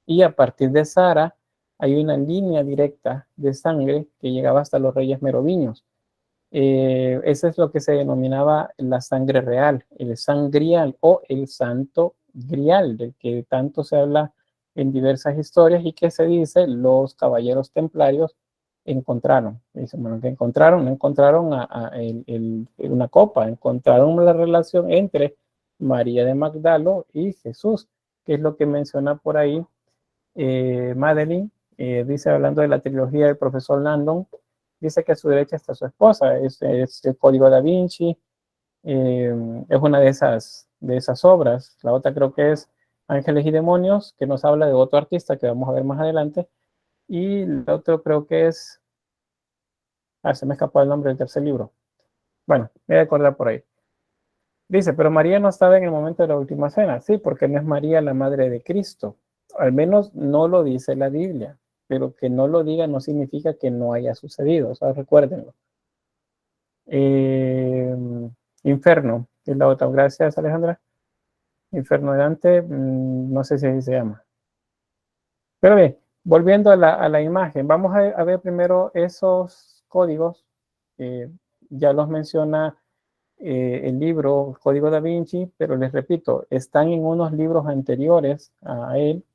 Y a partir de Sara hay una línea directa de sangre que llegaba hasta los reyes meroviños. Eso es lo que se denominaba la sangre real, el sangrial o el santo grial, del que tanto se habla en diversas historias y que se dice los caballeros templarios encontraron. Dicen, bueno, que encontraron, no encontraron una copa, encontraron la relación entre María de Magdalo y Jesús, que es lo que menciona por ahí Madeline. Dice, hablando de la trilogía del profesor Landon, dice que a su derecha está su esposa, es el Código da Vinci, es una de esas obras. La otra creo que es Ángeles y Demonios, que nos habla de otro artista que vamos a ver más adelante, y el otro creo que es, se me escapó el nombre del tercer libro. Bueno, me voy a acordar por ahí. Dice, pero María no estaba en el momento de la última cena. Sí, porque no es María la madre de Cristo. Al menos no lo dice la Biblia, pero que no lo diga no significa que no haya sucedido. O sea, recuérdenlo. Eh, Inferno es la otra. Gracias, Alejandra. Infierno de Dante, no sé si así se llama. Pero bien, volviendo a la imagen, vamos a ver primero esos códigos. Ya los menciona el libro Código da Vinci, pero les repito, están en unos libros anteriores a él.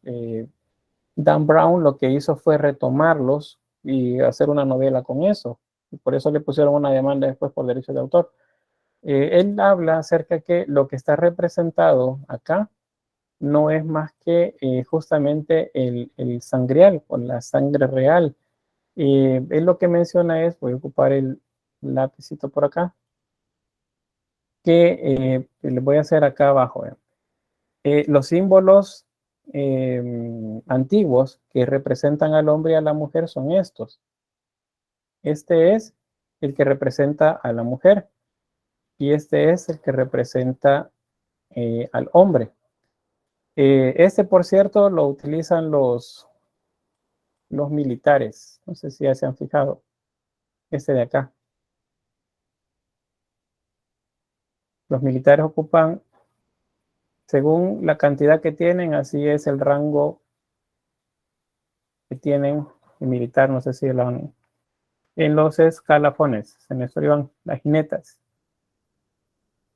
Dan Brown lo que hizo fue retomarlos y hacer una novela con eso. Y por eso le pusieron una demanda después por derechos de autor. Él habla acerca de que lo que está representado acá no es más que justamente el sangrial o la sangre real. Él lo que menciona es, voy a ocupar el lápizito por acá, que les voy a hacer acá abajo. Los símbolos antiguos que representan al hombre y a la mujer son estos. Este es el que representa a la mujer y este es el que representa al hombre. Este, por cierto, lo utilizan los militares. No sé si ya se han fijado. Este de acá. Los militares ocupan, según la cantidad que tienen, así es el rango que tienen el militar. No sé si lo han... En los escalafones, en esto iban las jinetas.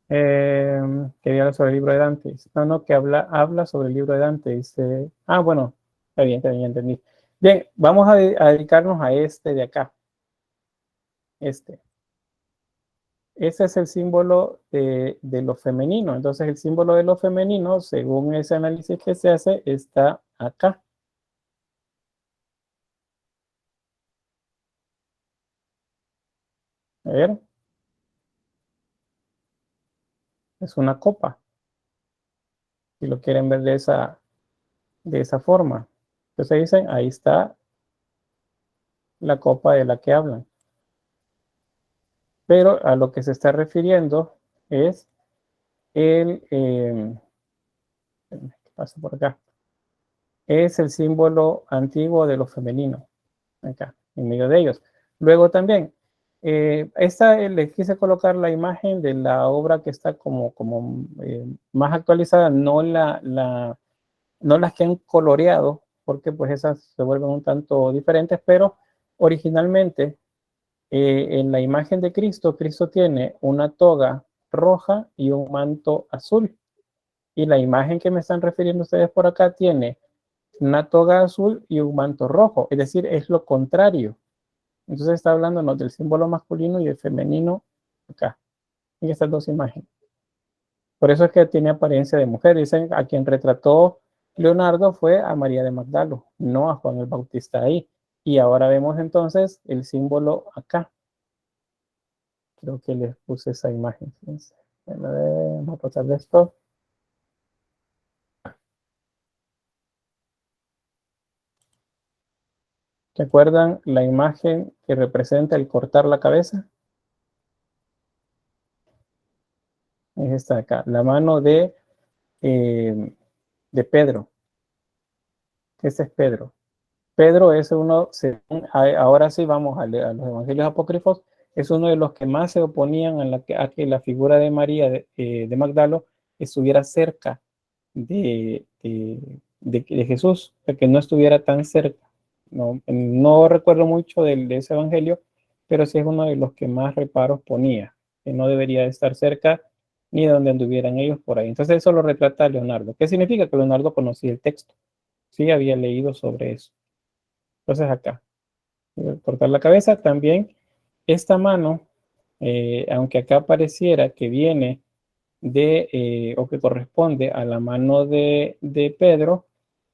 Que habla sobre el libro de Dante. No, que habla sobre el libro de Dante. Dice, bueno, está bien, ya entendí. Bien, vamos a dedicarnos a este de acá. Este es el símbolo de lo femenino. Entonces, el símbolo de lo femenino, según ese análisis que se hace, está acá. A ver. Es una copa. Si lo quieren ver de esa forma. Entonces dicen, ahí está la copa de la que hablan. Pero a lo que se está refiriendo es ¿qué pasa por acá? Es el símbolo antiguo de lo femenino, acá, en medio de ellos. Luego también, les quise colocar la imagen de la obra que está como más actualizada, no las que han coloreado, porque pues esas se vuelven un tanto diferentes, pero originalmente en la imagen de Cristo, Cristo tiene una toga roja y un manto azul. Y la imagen que me están refiriendo ustedes por acá tiene una toga azul y un manto rojo, es decir, es lo contrario. Entonces está hablándonos del símbolo masculino y el femenino acá, en estas dos imágenes. Por eso es que tiene apariencia de mujer. Dicen a quien retrató Leonardo fue a María de Magdalo, no a Juan el Bautista ahí. Y ahora vemos entonces el símbolo acá. Creo que les puse esa imagen. Vamos a pasar de esto. ¿Se acuerdan la imagen que representa el cortar la cabeza? Es esta de acá, la mano de Pedro. Ese es Pedro. Pedro es uno, ahora sí vamos a los evangelios apócrifos, es uno de los que más se oponían a que la figura de María de Magdalo estuviera cerca de Jesús, que no estuviera tan cerca. No recuerdo mucho de ese evangelio, pero sí es uno de los que más reparos ponía, que no debería estar cerca ni de donde anduvieran ellos por ahí. Entonces eso lo retrata Leonardo. ¿Qué significa? Que Leonardo conocía el texto. Sí, había leído sobre eso. Entonces acá, cortar la cabeza también. Esta mano, aunque acá pareciera que viene o que corresponde a la mano de Pedro,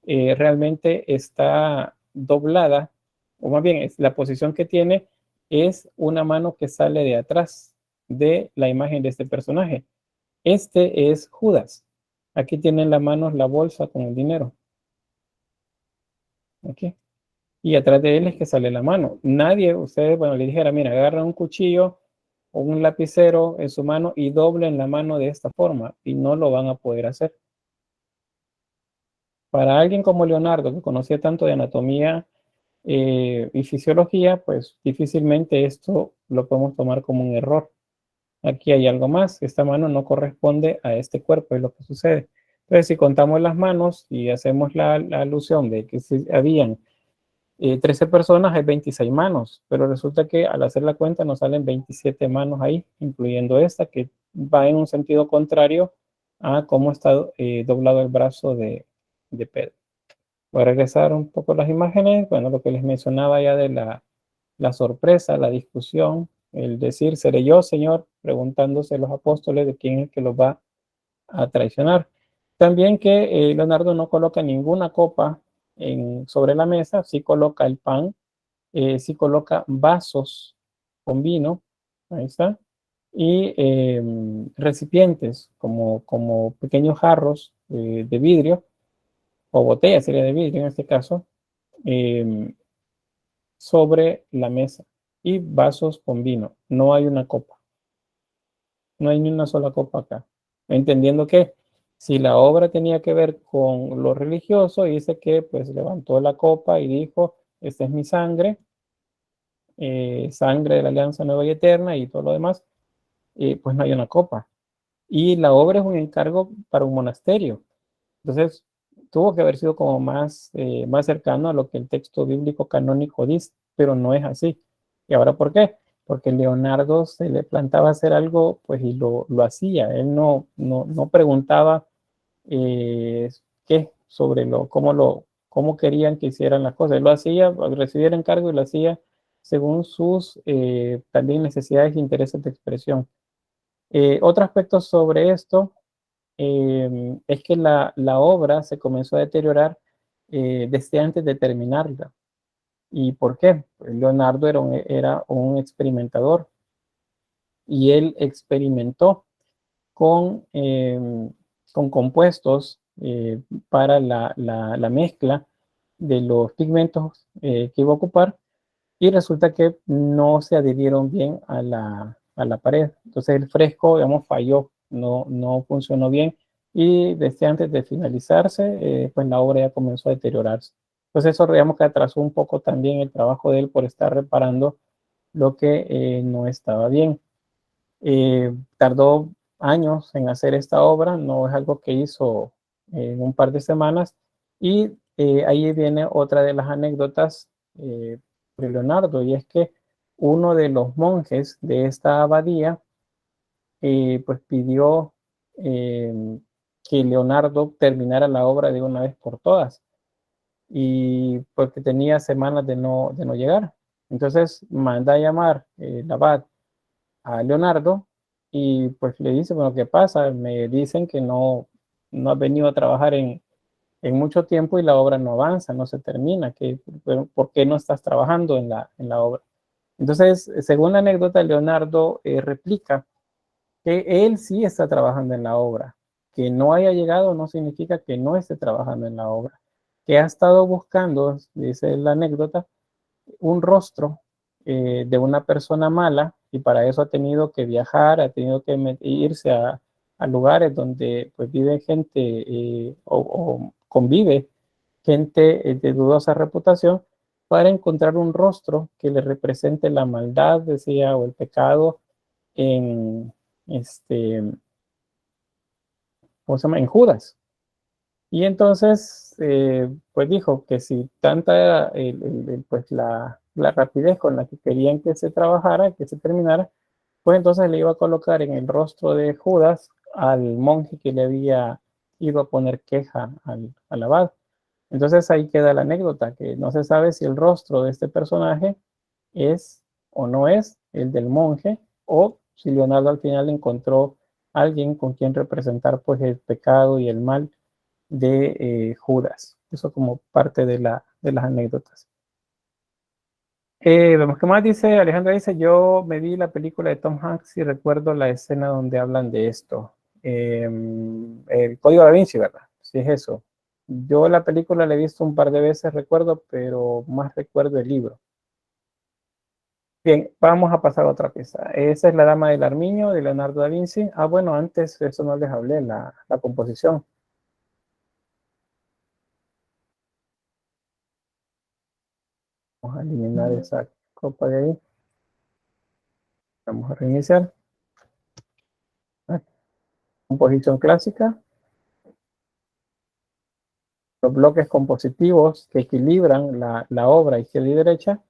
realmente está doblada, o más bien la posición que tiene es una mano que sale de atrás de la imagen de este personaje. Este es Judas. Aquí tiene en la mano la bolsa con el dinero. Aquí. Y atrás de él es que sale la mano. Nadie, ustedes, bueno, le dijera, mira, agarra un cuchillo o un lapicero en su mano y doblen la mano de esta forma, y no lo van a poder hacer. Para alguien como Leonardo, que conocía tanto de anatomía y fisiología, pues difícilmente esto lo podemos tomar como un error. Aquí hay algo más, esta mano no corresponde a este cuerpo, es lo que sucede. Entonces, si contamos las manos y hacemos la alusión de que si habían 13 personas, hay 26 manos, pero resulta que al hacer la cuenta nos salen 27 manos ahí, incluyendo esta que va en un sentido contrario a cómo está doblado el brazo de Pedro. Voy a regresar un poco las imágenes. Bueno, lo que les mencionaba ya de la sorpresa, la discusión, el decir, ¿seré yo, Señor? Preguntándose los apóstoles de quién es que los va a traicionar. También que Leonardo no coloca ninguna copa sobre la mesa, sí coloca el pan, sí coloca vasos con vino, ahí está, y recipientes como pequeños jarros de vidrio, o botella sería de vidrio en este caso, sobre la mesa, y vasos con vino. No hay una copa. No hay ni una sola copa acá. Entendiendo que si la obra tenía que ver con lo religioso, dice que pues levantó la copa y dijo, esta es mi sangre, sangre de la alianza nueva y eterna y todo lo demás, pues no hay una copa. Y la obra es un encargo para un monasterio. Entonces, tuvo que haber sido como más cercano a lo que el texto bíblico canónico dice, pero no es así. ¿Y ahora por qué? Porque Leonardo se le plantaba hacer algo, pues, y lo hacía. Él no preguntaba qué sobre cómo querían que hicieran las cosas. Él lo hacía, recibía el encargo y lo hacía según sus también necesidades e intereses de expresión. Otro aspecto sobre esto es que la obra se comenzó a deteriorar desde antes de terminarla. ¿Y por qué? Pues Leonardo era un experimentador y él experimentó con, con compuestos para la mezcla de los pigmentos que iba a ocupar, y resulta que no se adherieron bien a la pared. Entonces el fresco, digamos, falló, no funcionó bien, y desde antes de finalizarse, pues la obra ya comenzó a deteriorarse. Entonces eso, digamos, que atrasó un poco también el trabajo de él por estar reparando lo que no estaba bien. Tardó años en hacer esta obra, no es algo que hizo en un par de semanas, y ahí viene otra de las anécdotas de Leonardo, y es que uno de los monjes de esta abadía pues pidió que Leonardo terminara la obra de una vez por todas, y porque tenía semanas de no llegar. Entonces manda a llamar el abad a Leonardo, y pues le dice, bueno, ¿qué pasa? Me dicen que no has venido a trabajar en mucho tiempo y la obra no avanza, no se termina. ¿Por qué no estás trabajando en la obra? Entonces, según la anécdota, Leonardo replica que él sí está trabajando en la obra. Que no haya llegado no significa que no esté trabajando en la obra. Que ha estado buscando, dice la anécdota, un rostro de una persona mala, y para eso ha tenido que viajar, ha tenido que irse a lugares donde pues vive gente o convive gente de dudosa reputación, para encontrar un rostro que le represente la maldad, decía, o el pecado en, este, ¿cómo se llama? En Judas. Y entonces, pues dijo que si tanta era pues la rapidez con la que querían que se trabajara, que se terminara, pues entonces le iba a colocar en el rostro de Judas al monje que le había ido a poner queja al abad. Entonces ahí queda la anécdota, que no se sabe si el rostro de este personaje es o no es el del monje, o si Leonardo al final encontró a alguien con quien representar pues el pecado y el mal de Judas. Eso como parte de las anécdotas. Vemos qué más dice. Alejandra dice, yo me vi la película de Tom Hanks y recuerdo la escena donde hablan de esto. El Código Da Vinci, ¿verdad? Sí, es eso. Yo la película la he visto un par de veces, recuerdo, pero más recuerdo el libro. Bien, vamos a pasar a otra pieza. Esa es La Dama del Armiño de Leonardo da Vinci. Ah, bueno, antes eso no les hablé, la composición. Vamos a eliminar esa copa de ahí. Vamos a reiniciar. Composición clásica. Los bloques compositivos que equilibran la obra izquierda y derecha.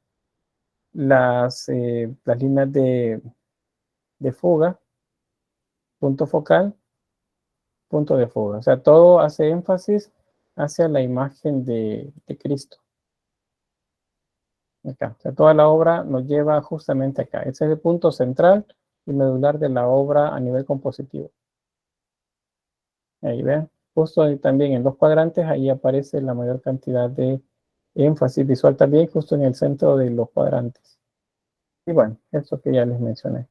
Las líneas de fuga, punto focal, punto de fuga. O sea, todo hace énfasis hacia la imagen de Cristo. Acá. O sea, toda la obra nos lleva justamente acá. Ese es el punto central y medular de la obra a nivel compositivo. Ahí ven, justo ahí también en los cuadrantes, ahí aparece la mayor cantidad de énfasis visual también, justo en el centro de los cuadrantes. Y bueno, eso que ya les mencioné.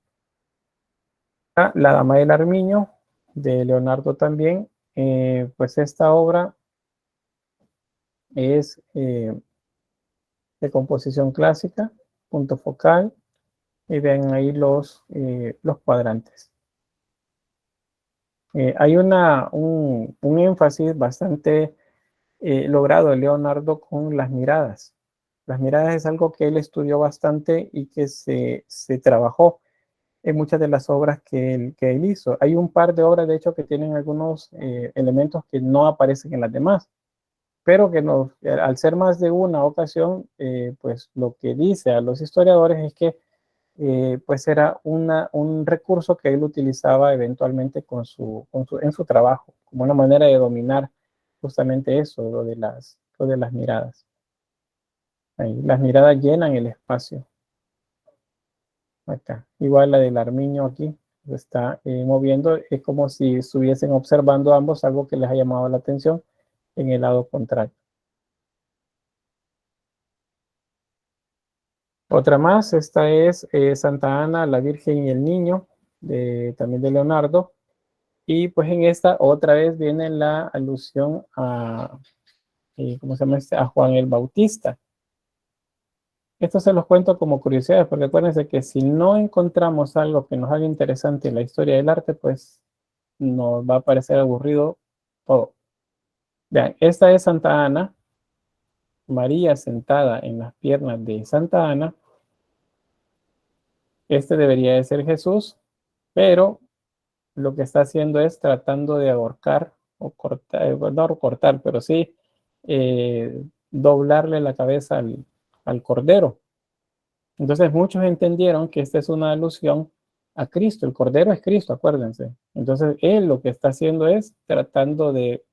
La Dama del Armiño, de Leonardo también, pues esta obra es de composición clásica, punto focal, y ven ahí los cuadrantes. Hay un énfasis bastante logrado de Leonardo con las miradas. Las miradas es algo que él estudió bastante y que se trabajó en muchas de las obras que él hizo. Hay un par de obras, de hecho, que tienen algunos elementos que no aparecen en las demás, pero que al ser más de una ocasión, pues lo que dice a los historiadores es que pues era un recurso que él utilizaba eventualmente en su trabajo, como una manera de dominar justamente eso, lo de las miradas. Ahí, las miradas llenan el espacio. Acá, igual la del armiño aquí, se está moviendo, es como si estuviesen observando ambos algo que les ha llamado la atención en el lado contrario. Otra más, esta es Santa Ana, la Virgen y el Niño, también de Leonardo. Y pues en esta otra vez viene la alusión a ¿cómo se llama este? A Juan el Bautista. Esto se los cuento como curiosidades, porque acuérdense que si no encontramos algo que nos haga interesante en la historia del arte, pues nos va a parecer aburrido todo. Vean, esta es Santa Ana, María sentada en las piernas de Santa Ana. Este debería de ser Jesús, pero lo que está haciendo es tratando de ahorcar o cortar, no cortar, pero sí doblarle la cabeza al cordero. Entonces muchos entendieron que esta es una alusión a Cristo. El cordero es Cristo, acuérdense. Entonces él lo que está haciendo es tratando de,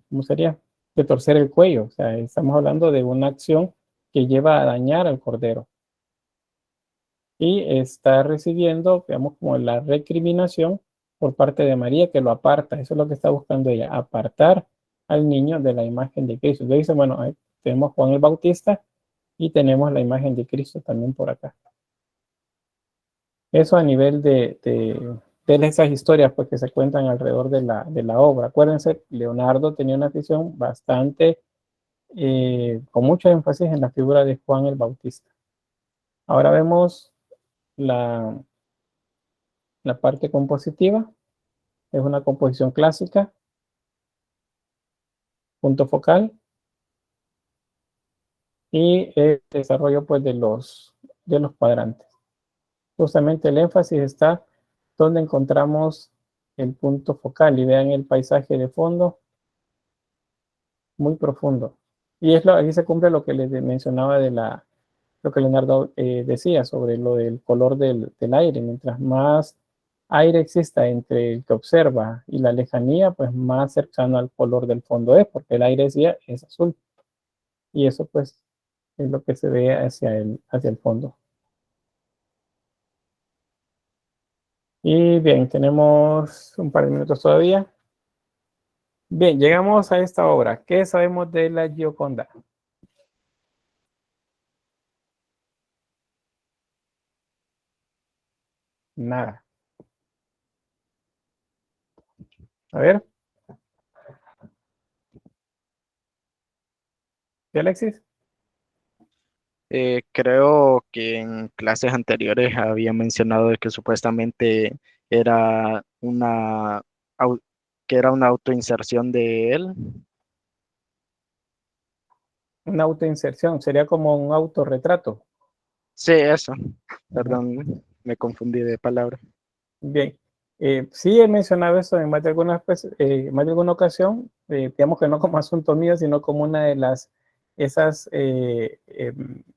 ¿cómo sería? De torcer el cuello. O sea, estamos hablando de una acción que lleva a dañar al cordero. Y está recibiendo, digamos, como la recriminación por parte de María, que lo aparta. Eso es lo que está buscando ella, apartar al niño de la imagen de Cristo. Entonces dice, bueno, ahí tenemos Juan el Bautista y tenemos la imagen de Cristo también por acá. Eso a nivel de esas historias pues, que se cuentan alrededor de la obra. Acuérdense, Leonardo tenía una visión bastante, con mucho énfasis en la figura de Juan el Bautista. Ahora vemos la parte compositiva. Es una composición clásica. Punto focal. Y el desarrollo pues, de los cuadrantes. Justamente el énfasis está donde encontramos el punto focal. Y vean el paisaje de fondo. Muy profundo. Y aquí se cumple lo que les mencionaba de lo que Leonardo decía sobre lo del color del aire. Mientras más aire exista entre el que observa y la lejanía, pues más cercano al color del fondo es, porque el aire es azul. Y eso pues es lo que se ve hacia el fondo. Y bien, tenemos un par de minutos todavía. Bien, llegamos a esta obra. ¿Qué sabemos de la Gioconda? Nada. A ver. ¿Sí, Alexis? Creo que en clases anteriores había mencionado de que supuestamente era au- que era una autoinserción de él. Una autoinserción. Sería como un autorretrato. Sí, eso. Ajá. Perdón, me confundí de palabra. Bien. Sí he mencionado eso en más de alguna ocasión, digamos que no como asunto mío, sino como una de esas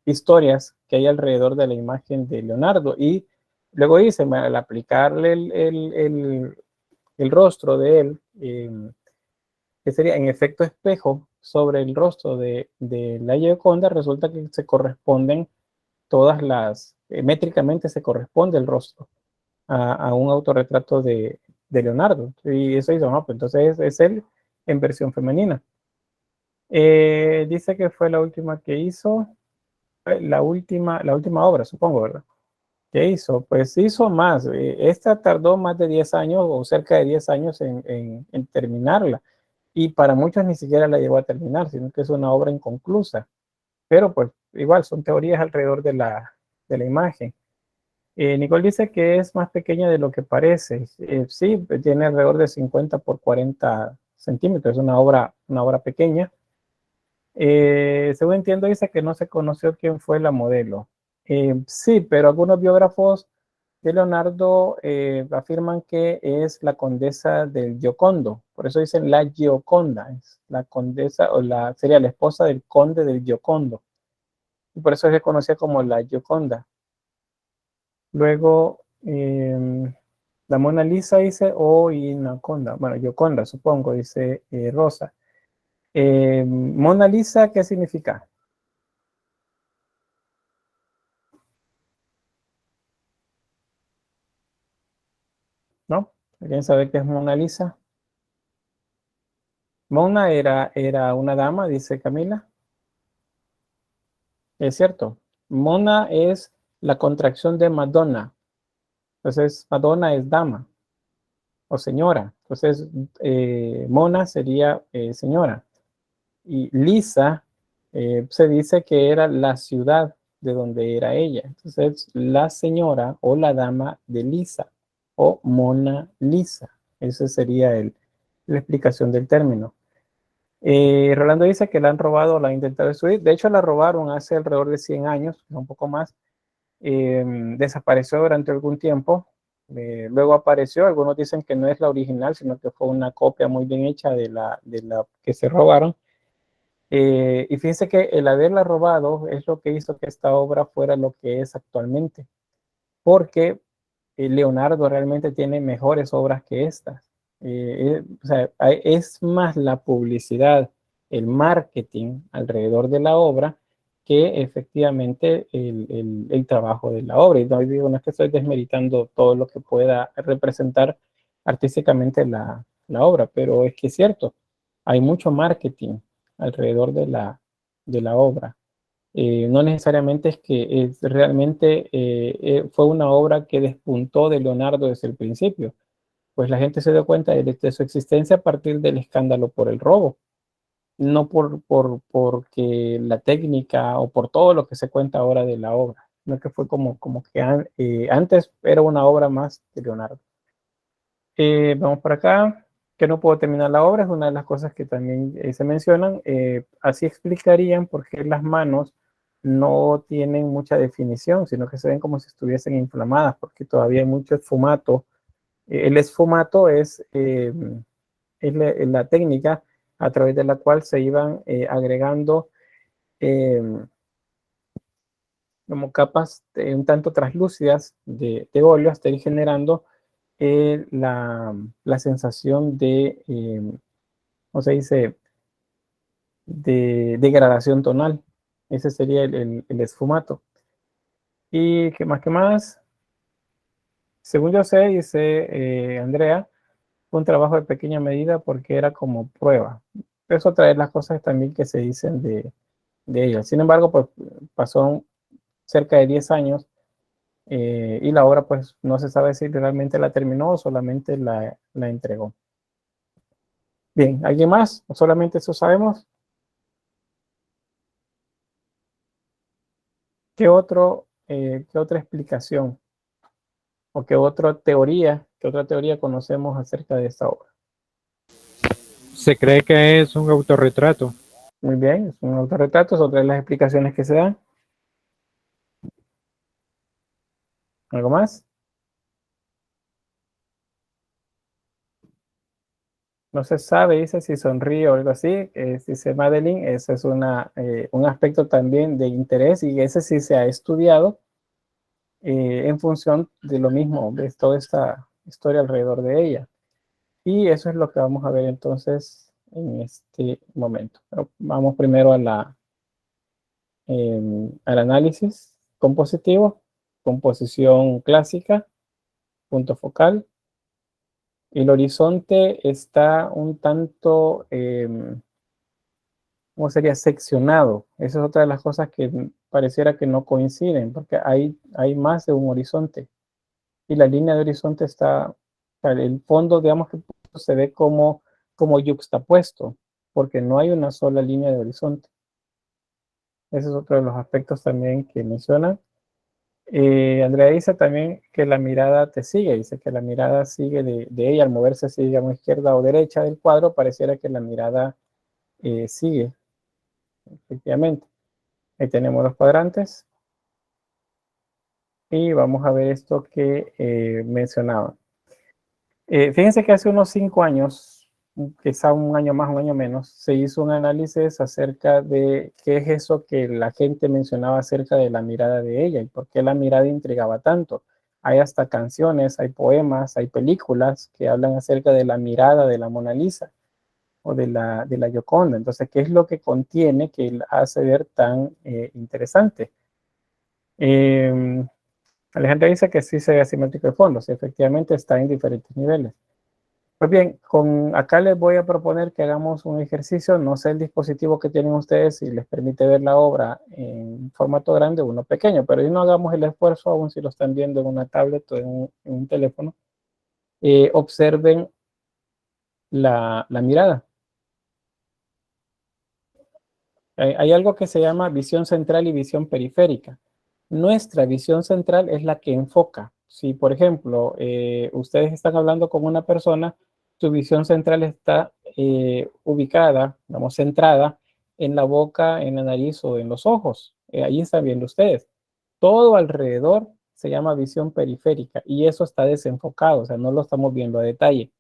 historias que hay alrededor de la imagen de Leonardo. Y luego dice, al aplicarle el rostro de él, que sería en efecto espejo sobre el rostro de la Gioconda, resulta que se corresponden métricamente se corresponde el rostro a un autorretrato de Leonardo. Y eso hizo, no, pues entonces es él en versión femenina. Dice que fue la última que hizo, la última obra, supongo, ¿verdad? ¿Qué hizo? Pues hizo más. Esta tardó más de 10 años o cerca de 10 años en terminarla. Y para muchos ni siquiera la llegó a terminar, sino que es una obra inconclusa. Pero pues igual son teorías alrededor de la imagen. Nicole dice que es más pequeña de lo que parece. Sí, tiene alrededor de 50 por 40 centímetros. Es una obra pequeña. Según entiendo, dice que no se conoció quién fue la modelo. Sí, pero algunos biógrafos de Leonardo afirman que es la condesa del Giocondo. Por eso dicen la Gioconda. Es la condesa sería la esposa del conde del Giocondo. Y por eso se conocía como la Gioconda. Luego, la Mona Lisa dice, o Gioconda. Bueno, Gioconda, supongo, dice Rosa. Mona Lisa, ¿qué significa? ¿No? ¿Alguien sabe qué es Mona Lisa? Mona era una dama, dice Camila. Es cierto. Mona es la contracción de Madonna. Entonces, Madonna es dama o señora. Entonces, Mona sería señora. y Lisa se dice que era la ciudad de donde era ella. Entonces, la señora o la dama de Lisa o Mona Lisa. Esa sería la explicación del término. Rolando dice que la han robado, la han intentado destruir. De hecho, la robaron hace alrededor de 100 años, un poco más. Desapareció durante algún tiempo. Luego apareció. Algunos dicen que no es la original, sino que fue una copia muy bien hecha de la que se robaron. Y fíjense que el haberla robado es lo que hizo que esta obra fuera lo que es actualmente, porque Leonardo realmente tiene mejores obras que estas. O sea, es más la publicidad, el marketing alrededor de la obra que efectivamente el trabajo de la obra. Y no digo, no es que estoy desmeritando todo lo que pueda representar artísticamente la obra, pero es que es cierto, hay mucho marketing alrededor de la obra. No necesariamente es que realmente fue una obra que despuntó de Leonardo desde el principio, pues la gente se dio cuenta de su existencia a partir del escándalo por el robo, no porque la técnica o por todo lo que se cuenta ahora de la obra, no que fue como que antes era una obra más de Leonardo. Vamos por acá, que no puedo terminar la obra, es una de las cosas que también se mencionan. Así explicarían por qué las manos no tienen mucha definición, sino que se ven como si estuviesen inflamadas, porque todavía hay mucho esfumato. El esfumato es la técnica a través de la cual se iban agregando como capas un tanto translúcidas de óleo hasta ir generando la sensación de, ¿cómo se dice?, de degradación tonal. Ese sería el esfumato. ¿Y qué más, qué más? Según yo sé, dice Andrea, fue un trabajo de pequeña medida porque era como prueba. Eso trae las cosas también que se dicen de ella. Sin embargo, pues pasó cerca de 10 años y la obra pues no se sabe si realmente la terminó o solamente la entregó. Bien, ¿alguien más? ¿O solamente eso sabemos? ¿Qué otra explicación o qué otra teoría conocemos acerca de esta obra? Se cree que es un autorretrato. Muy bien, es un autorretrato, es otra de las explicaciones que se dan. ¿Algo más? No se sabe, dice, si sonríe o algo así. Dice Madeline, ese es un aspecto también de interés y ese sí se ha estudiado en función de lo mismo, de toda esta historia alrededor de ella. Y eso es lo que vamos a ver entonces en este momento. Pero vamos primero al análisis compositivo, composición clásica, punto focal. El horizonte está un tanto, ¿cómo sería? Seccionado. Esa es otra de las cosas que pareciera que no coinciden, porque hay más de un horizonte. Y la línea de horizonte está, el fondo, digamos que se ve como yuxtapuesto, porque no hay una sola línea de horizonte. Ese es otro de los aspectos también que mencionan. Andrea dice también que la mirada te sigue, dice que la mirada sigue de ella, al moverse así, digamos, izquierda o derecha del cuadro, pareciera que la mirada sigue, efectivamente. Ahí tenemos los cuadrantes. Y vamos a ver esto que mencionaba. Fíjense que hace unos 5 años, quizá un año más, un año menos, se hizo un análisis acerca de qué es eso que la gente mencionaba acerca de la mirada de ella y por qué la mirada intrigaba tanto. Hay hasta canciones, hay poemas, hay películas que hablan acerca de la mirada de la Mona Lisa o de la Gioconda. Entonces, ¿qué es lo que contiene que la hace ver tan interesante? Alejandra dice que sí se ve asimétrico de fondos, efectivamente está en diferentes niveles. Pues bien, acá les voy a proponer que hagamos un ejercicio, no sé el dispositivo que tienen ustedes si les permite ver la obra en formato grande o uno pequeño, pero hoy no hagamos el esfuerzo aún si lo están viendo en una tablet o en un teléfono. Observen la mirada. Hay algo que se llama visión central y visión periférica. Nuestra visión central es la que enfoca. Si, por ejemplo, ustedes están hablando con una persona, su visión central está ubicada, digamos, centrada en la boca, en la nariz o en los ojos. Ahí están viendo ustedes. Todo alrededor se llama visión periférica y eso está desenfocado, o sea, no lo estamos viendo a detalle.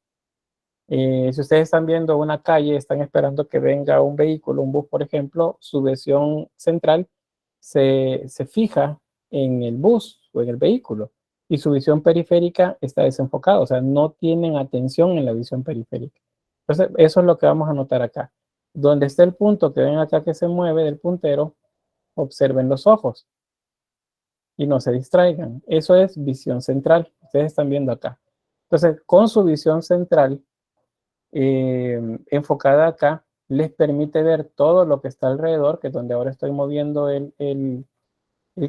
Si ustedes están viendo una calle, están esperando que venga un vehículo, un bus, por ejemplo, su visión central se fija en el bus o en el vehículo y su visión periférica está desenfocada, o sea, no tienen atención en la visión periférica. Entonces, eso es lo que vamos a notar acá. Donde está el punto que ven acá que se mueve del puntero, observen los ojos y no se distraigan. Eso es visión central. Ustedes están viendo acá. Entonces, con su visión central enfocada acá, les permite ver todo lo que está alrededor, que es donde ahora estoy moviendo el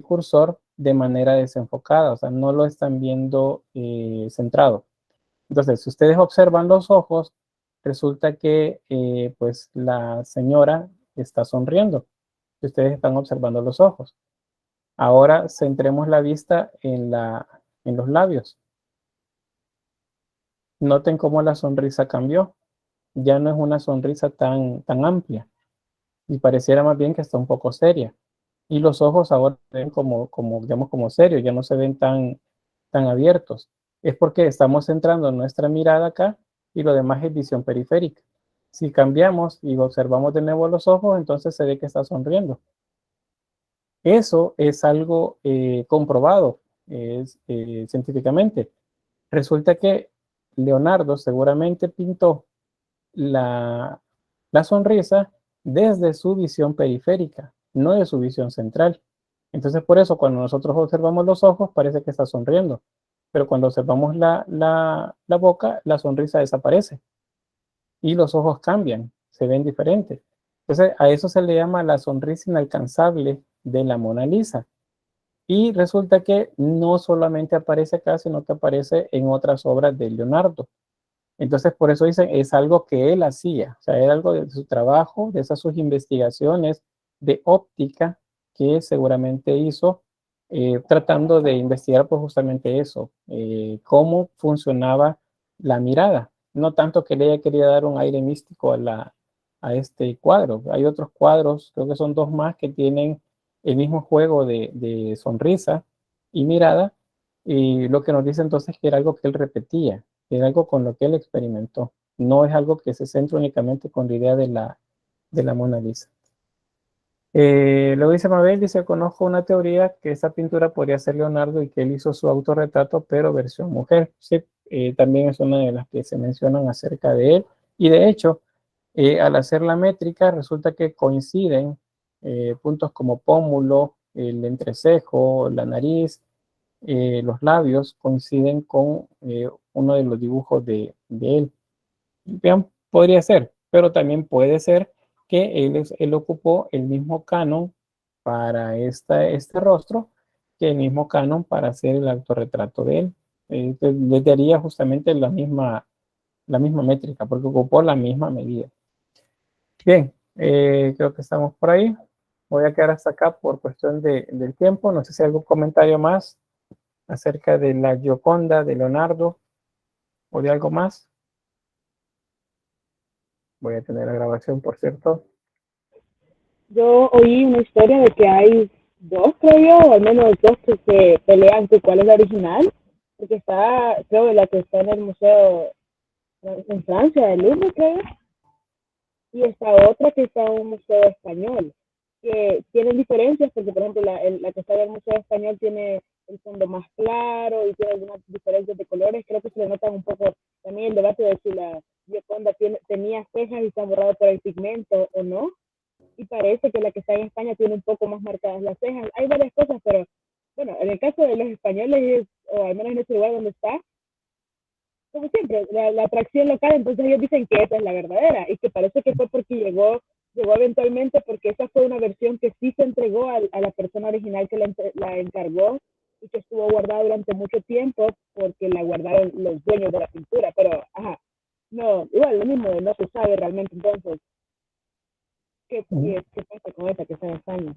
cursor de manera desenfocada, o sea, no lo están viendo centrado. Entonces, si ustedes observan los ojos, resulta que pues la señora está sonriendo. Ustedes están observando los ojos. Ahora centremos la vista en los labios. Noten cómo la sonrisa cambió. Ya no es una sonrisa tan amplia y pareciera más bien que está un poco seria. Y los ojos ahora se ven digamos, como serios, ya no se ven tan abiertos. Es porque estamos centrando nuestra mirada acá y lo demás es visión periférica. Si cambiamos y observamos de nuevo los ojos, entonces se ve que está sonriendo. Eso es algo comprobado científicamente. Resulta que Leonardo seguramente pintó la sonrisa desde su visión periférica, no de su visión central. Entonces, por eso, cuando nosotros observamos los ojos, parece que está sonriendo. Pero cuando observamos la boca, la sonrisa desaparece. Y los ojos cambian, se ven diferentes. Entonces, a eso se le llama la sonrisa inalcanzable de la Mona Lisa. Y resulta que no solamente aparece acá, sino que aparece en otras obras de Leonardo. Entonces, por eso dicen, es algo que él hacía, o sea, era algo de su trabajo, de esas sus investigaciones de óptica que seguramente hizo, tratando de investigar pues justamente eso, cómo funcionaba la mirada. No tanto que le haya querido dar un aire místico a este cuadro. Hay otros cuadros, creo que son dos más, que tienen el mismo juego de sonrisa y mirada, y lo que nos dice entonces que era algo que él repetía, es algo con lo que él experimentó. No es algo que se centra únicamente con la idea de la Mona Lisa. Luego dice Mabel, dice, conozco una teoría que esta pintura podría ser Leonardo y que él hizo su autorretrato, pero versión mujer. Sí, también es una de las que se mencionan acerca de él. Y de hecho, al hacer la métrica, resulta que coinciden puntos como pómulo, el entrecejo, la nariz, los labios coinciden con uno de los dibujos de él. Bien, podría ser, pero también puede ser que él ocupó el mismo canon para este rostro que el mismo canon para hacer el autorretrato de él. Le daría justamente la misma métrica, porque ocupó la misma medida. Bien, creo que estamos por ahí. Voy a quedar hasta acá por cuestión del tiempo. No sé si hay algún comentario más acerca de la Gioconda de Leonardo o de algo más. Voy a tener la grabación, por cierto. Yo oí una historia de que hay dos, creo yo, o al menos dos que se pelean que cuál es la original, porque está, creo, la que está en el museo en Francia, el Louvre, creo, y está otra que está en un museo español, que tienen diferencias, porque por ejemplo la que está en el museo español tiene el fondo más claro y tiene algunas diferencias de colores. Creo que se le notan un poco también el debate de si la Gioconda tenía cejas y está borrado por el pigmento o no, y parece que la que está en España tiene un poco más marcadas las cejas. Hay varias cosas, pero bueno, en el caso de los españoles, o al menos en ese lugar donde está, como siempre, la atracción local, entonces ellos dicen que esa es la verdadera y que parece que fue porque llegó eventualmente, porque esa fue una versión que sí se entregó a la persona original que la encargó y que estuvo guardada durante mucho tiempo porque la guardaron los dueños de la pintura, pero ajá, no, igual lo mismo, no se sabe realmente. Entonces ¿Qué pasa con esa que se extraña?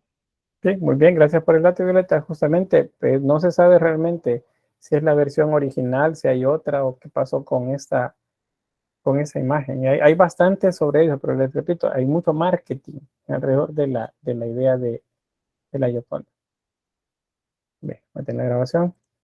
Sí, muy bien, gracias por el dato, Violeta. Justamente, pues, no se sabe realmente si es la versión original, si hay otra o qué pasó con esa imagen. Y hay bastante sobre eso, pero les repito, hay mucho marketing alrededor de la idea de la Gioconda. Bien, voy a tener la grabación.